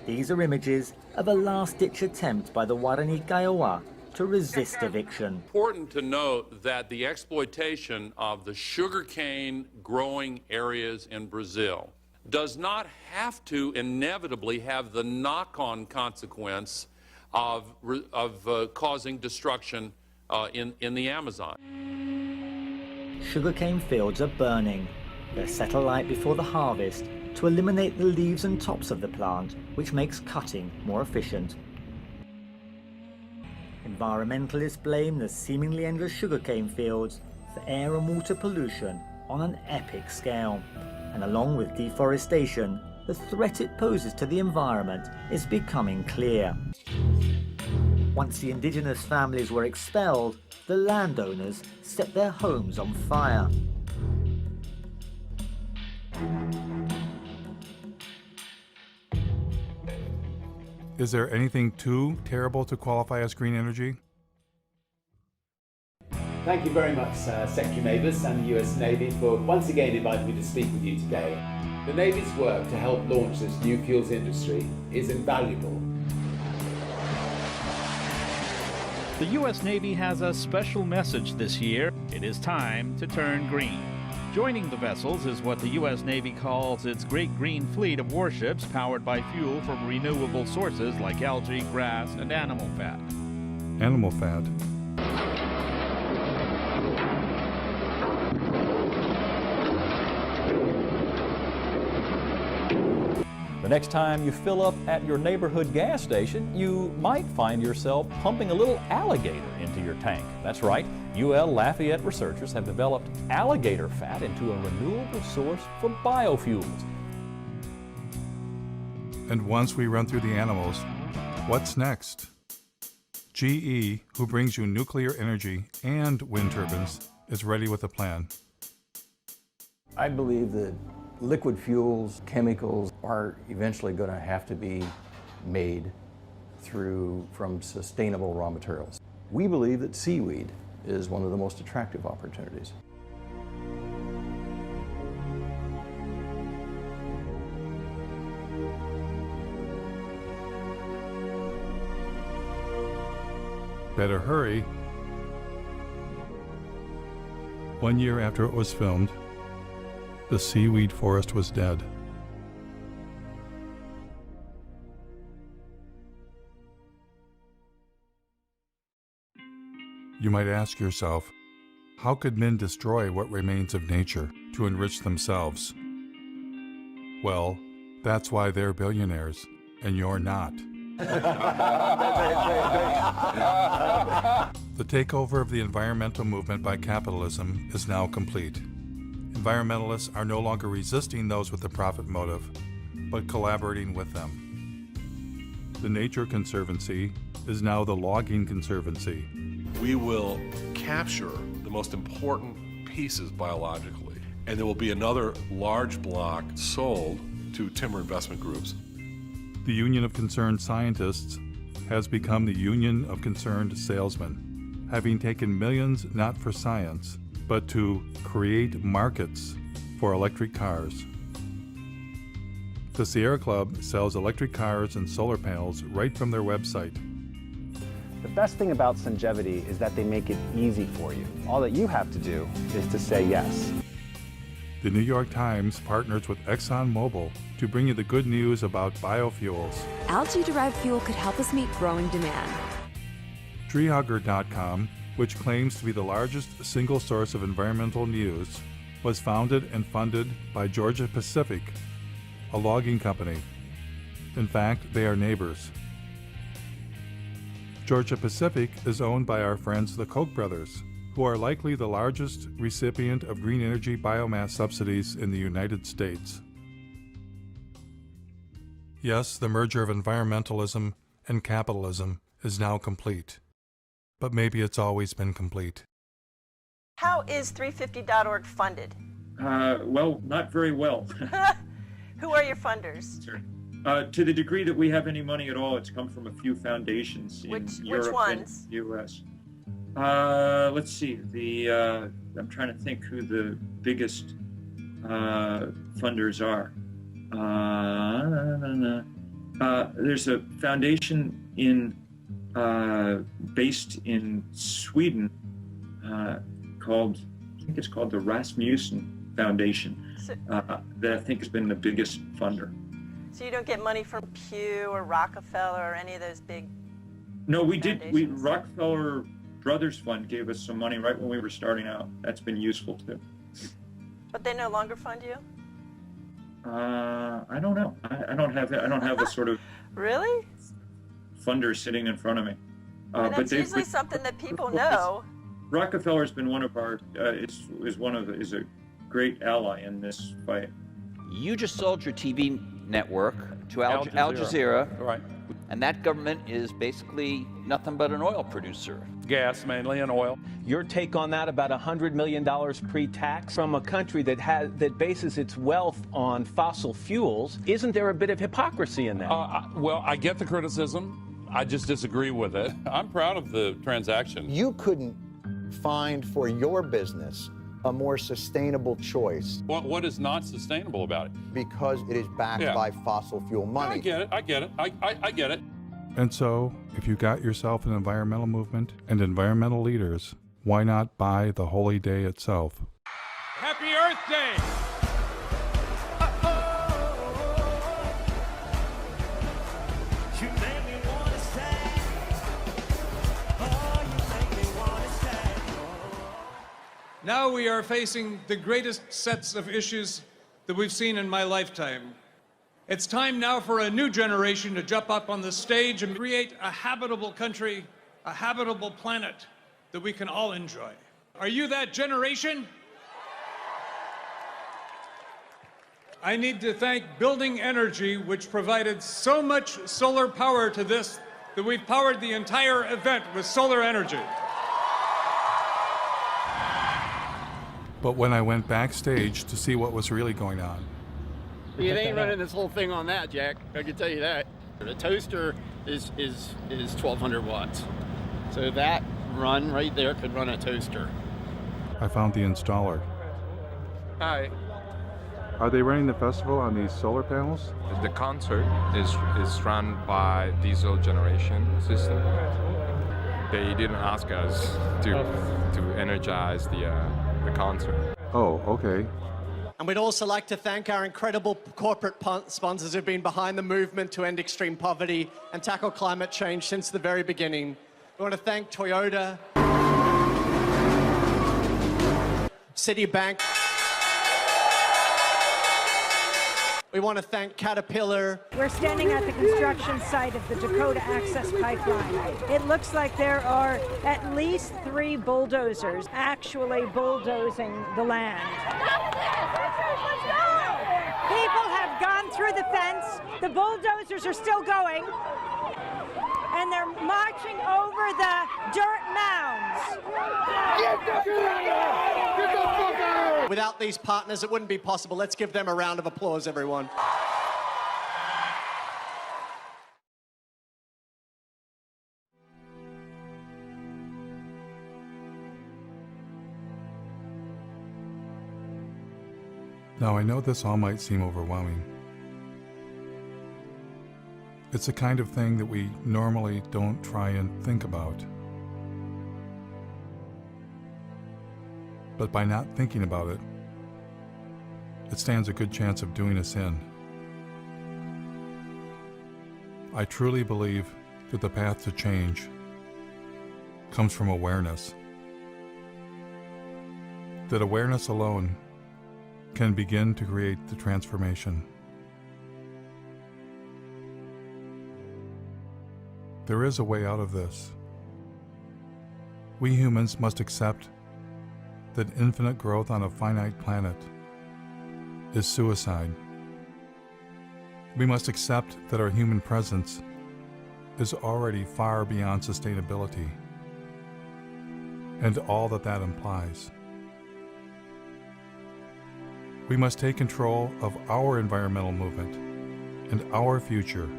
These are images of a last-ditch attempt by the Guarani Kiowa to resist eviction. Important to note that the exploitation of the sugarcane growing areas in Brazil does not have to inevitably have the knock-on consequence of causing destruction in the Amazon. Sugarcane fields are burning. They're set alight before the harvest to eliminate the leaves and tops of the plant, which makes cutting more efficient. Environmentalists blame the seemingly endless sugarcane fields for air and water pollution on an epic scale. And along with deforestation, the threat it poses to the environment is becoming clear. Once the indigenous families were expelled, the landowners set their homes on fire. Is there anything too terrible to qualify as green energy? Thank you very much, Secretary Mabus and the US Navy, for once again inviting me to speak with you today. The Navy's work to help launch this new fuels industry is invaluable. The U.S. Navy has a special message this year. It is time to turn green. Joining the vessels is what the U.S. Navy calls its Great Green Fleet of warships powered by fuel from renewable sources like algae, grass, and animal fat. Animal fat. The next time you fill up at your neighborhood gas station, you might find yourself pumping a little alligator into your tank. That's right, UL Lafayette researchers have developed alligator fat into a renewable source for biofuels. And once we run through the animals, what's next? GE, who brings you nuclear energy and wind turbines, is ready with a plan. I believe that liquid fuels, chemicals are eventually going to have to be made from sustainable raw materials. We believe that seaweed is one of the most attractive opportunities. Better hurry. 1 year after it was filmed, the seaweed forest was dead. You might ask yourself, how could men destroy what remains of nature to enrich themselves? Well, that's why they're billionaires, and you're not. The takeover of the environmental movement by capitalism is now complete. Environmentalists are no longer resisting those with a profit motive, but collaborating with them. The Nature Conservancy is now the Logging Conservancy. We will capture the most important pieces biologically, and there will be another large block sold to timber investment groups. The Union of Concerned Scientists has become the Union of Concerned Salesmen, having taken millions not for science, but to create markets for electric cars. The Sierra Club sells electric cars and solar panels right from their website. The best thing about Sungevity is that they make it easy for you. All that you have to do is to say yes. The New York Times partners with ExxonMobil to bring you the good news about biofuels. Algae-derived fuel could help us meet growing demand. Treehugger.com, which claims to be the largest single source of environmental news, was founded and funded by Georgia Pacific, a logging company. In fact, they are neighbors. Georgia Pacific is owned by our friends the Koch brothers, who are likely the largest recipient of green energy biomass subsidies in the United States. Yes, the merger of environmentalism and capitalism is now complete. But maybe it's always been complete. How is 350.org funded? Well, not very well. Who are your funders? Sure. To the degree that we have any money at all, it's come from a few foundations in Europe which ones? and the U.S. Let's see. I'm trying to think who the biggest funders are. There's a foundation based in Sweden called, I think it's called the Rasmussen Foundation, that I think has been the biggest funder. So you don't get money from Pew or Rockefeller or any of those big? No, we did. Rockefeller Brothers Fund gave us some money right when we were starting out. That's been useful too. But they no longer fund you? I don't know. I don't have a sort of really funder sitting in front of me. And that's usually something that people know. Rockefeller's been one of our is a great ally in this fight. You just sold your TV network to Al Jazeera. Right. And that government is basically nothing but an oil producer. Gas mainly and oil. Your take on that, about $100 million pre-tax from a country that bases its wealth on fossil fuels. Isn't there a bit of hypocrisy in that? Well, I get the criticism. I just disagree with it. I'm proud of the transaction. You couldn't find for your business a more sustainable choice. What is not sustainable about it? Because it is backed by fossil fuel money. I get it. I get it. And so, if you got yourself an environmental movement and environmental leaders, why not buy the holy day itself? Happy Earth Day! Now we are facing the greatest sets of issues that we've seen in my lifetime. It's time now for a new generation to jump up on the stage and create a habitable country, a habitable planet that we can all enjoy. Are you that generation? I need to thank Building Energy, which provided so much solar power to this that we've powered the entire event with solar energy. But when I went backstage to see what was really going on, You ain't running this whole thing on that, Jack. I can tell you that. The toaster is 1,200 watts. So that run right there could run a toaster. I found the installer. Hi. Are they running the festival on these solar panels? The concert is run by diesel generation system. They didn't ask us to energize the concert. Oh, okay. And we'd also like to thank our incredible corporate sponsors who've been behind the movement to end extreme poverty and tackle climate change since the very beginning. We want to thank Toyota, Citibank. We want to thank Caterpillar. We're standing at the construction site of the Dakota Access Pipeline. It looks like there are at least 3 bulldozers actually bulldozing the land. People have gone through the fence. The bulldozers are still going. And they're marching over the dirt mounds. Without these partners, it wouldn't be possible. Let's give them a round of applause, everyone. Now, I know this all might seem overwhelming. It's the kind of thing that we normally don't try and think about. But by not thinking about it, it stands a good chance of doing us in. I truly believe that the path to change comes from awareness. That awareness alone can begin to create the transformation. There is a way out of this. We humans must accept that infinite growth on a finite planet is suicide. We must accept that our human presence is already far beyond sustainability and all that that implies. We must take control of our environmental movement and our future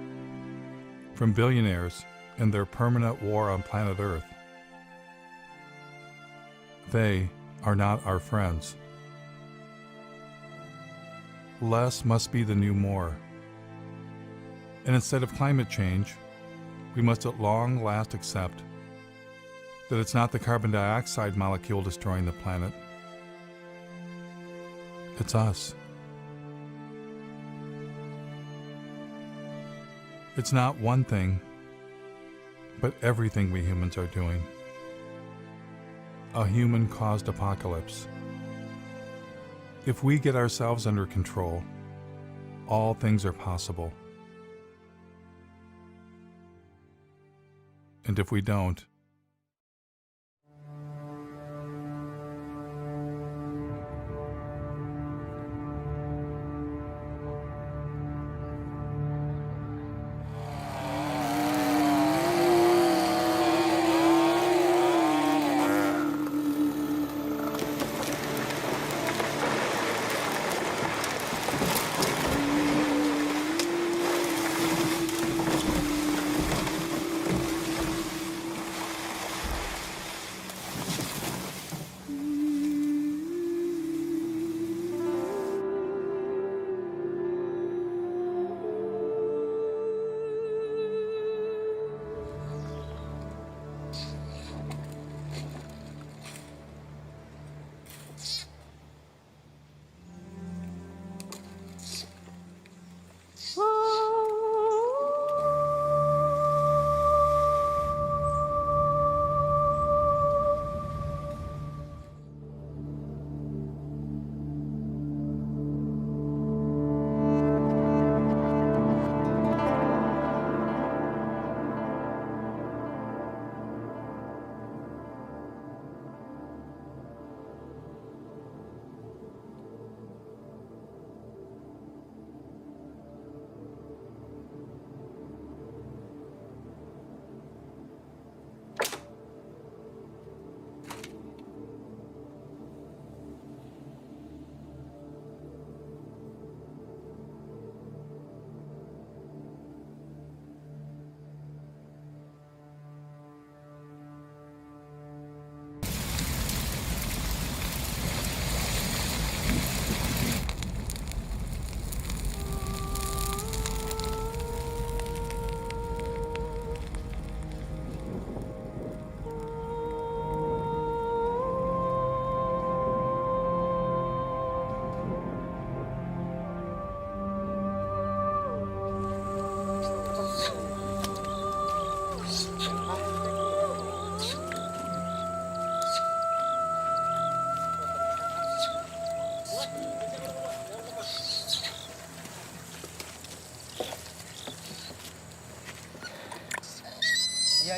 from billionaires and their permanent war on planet Earth. They are not our friends. Less must be the new more. And instead of climate change, we must at long last accept that it's not the carbon dioxide molecule destroying the planet. It's us. It's not one thing, but everything we humans are doing. A human-caused apocalypse. If we get ourselves under control, all things are possible. And if we don't,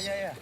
Yeah.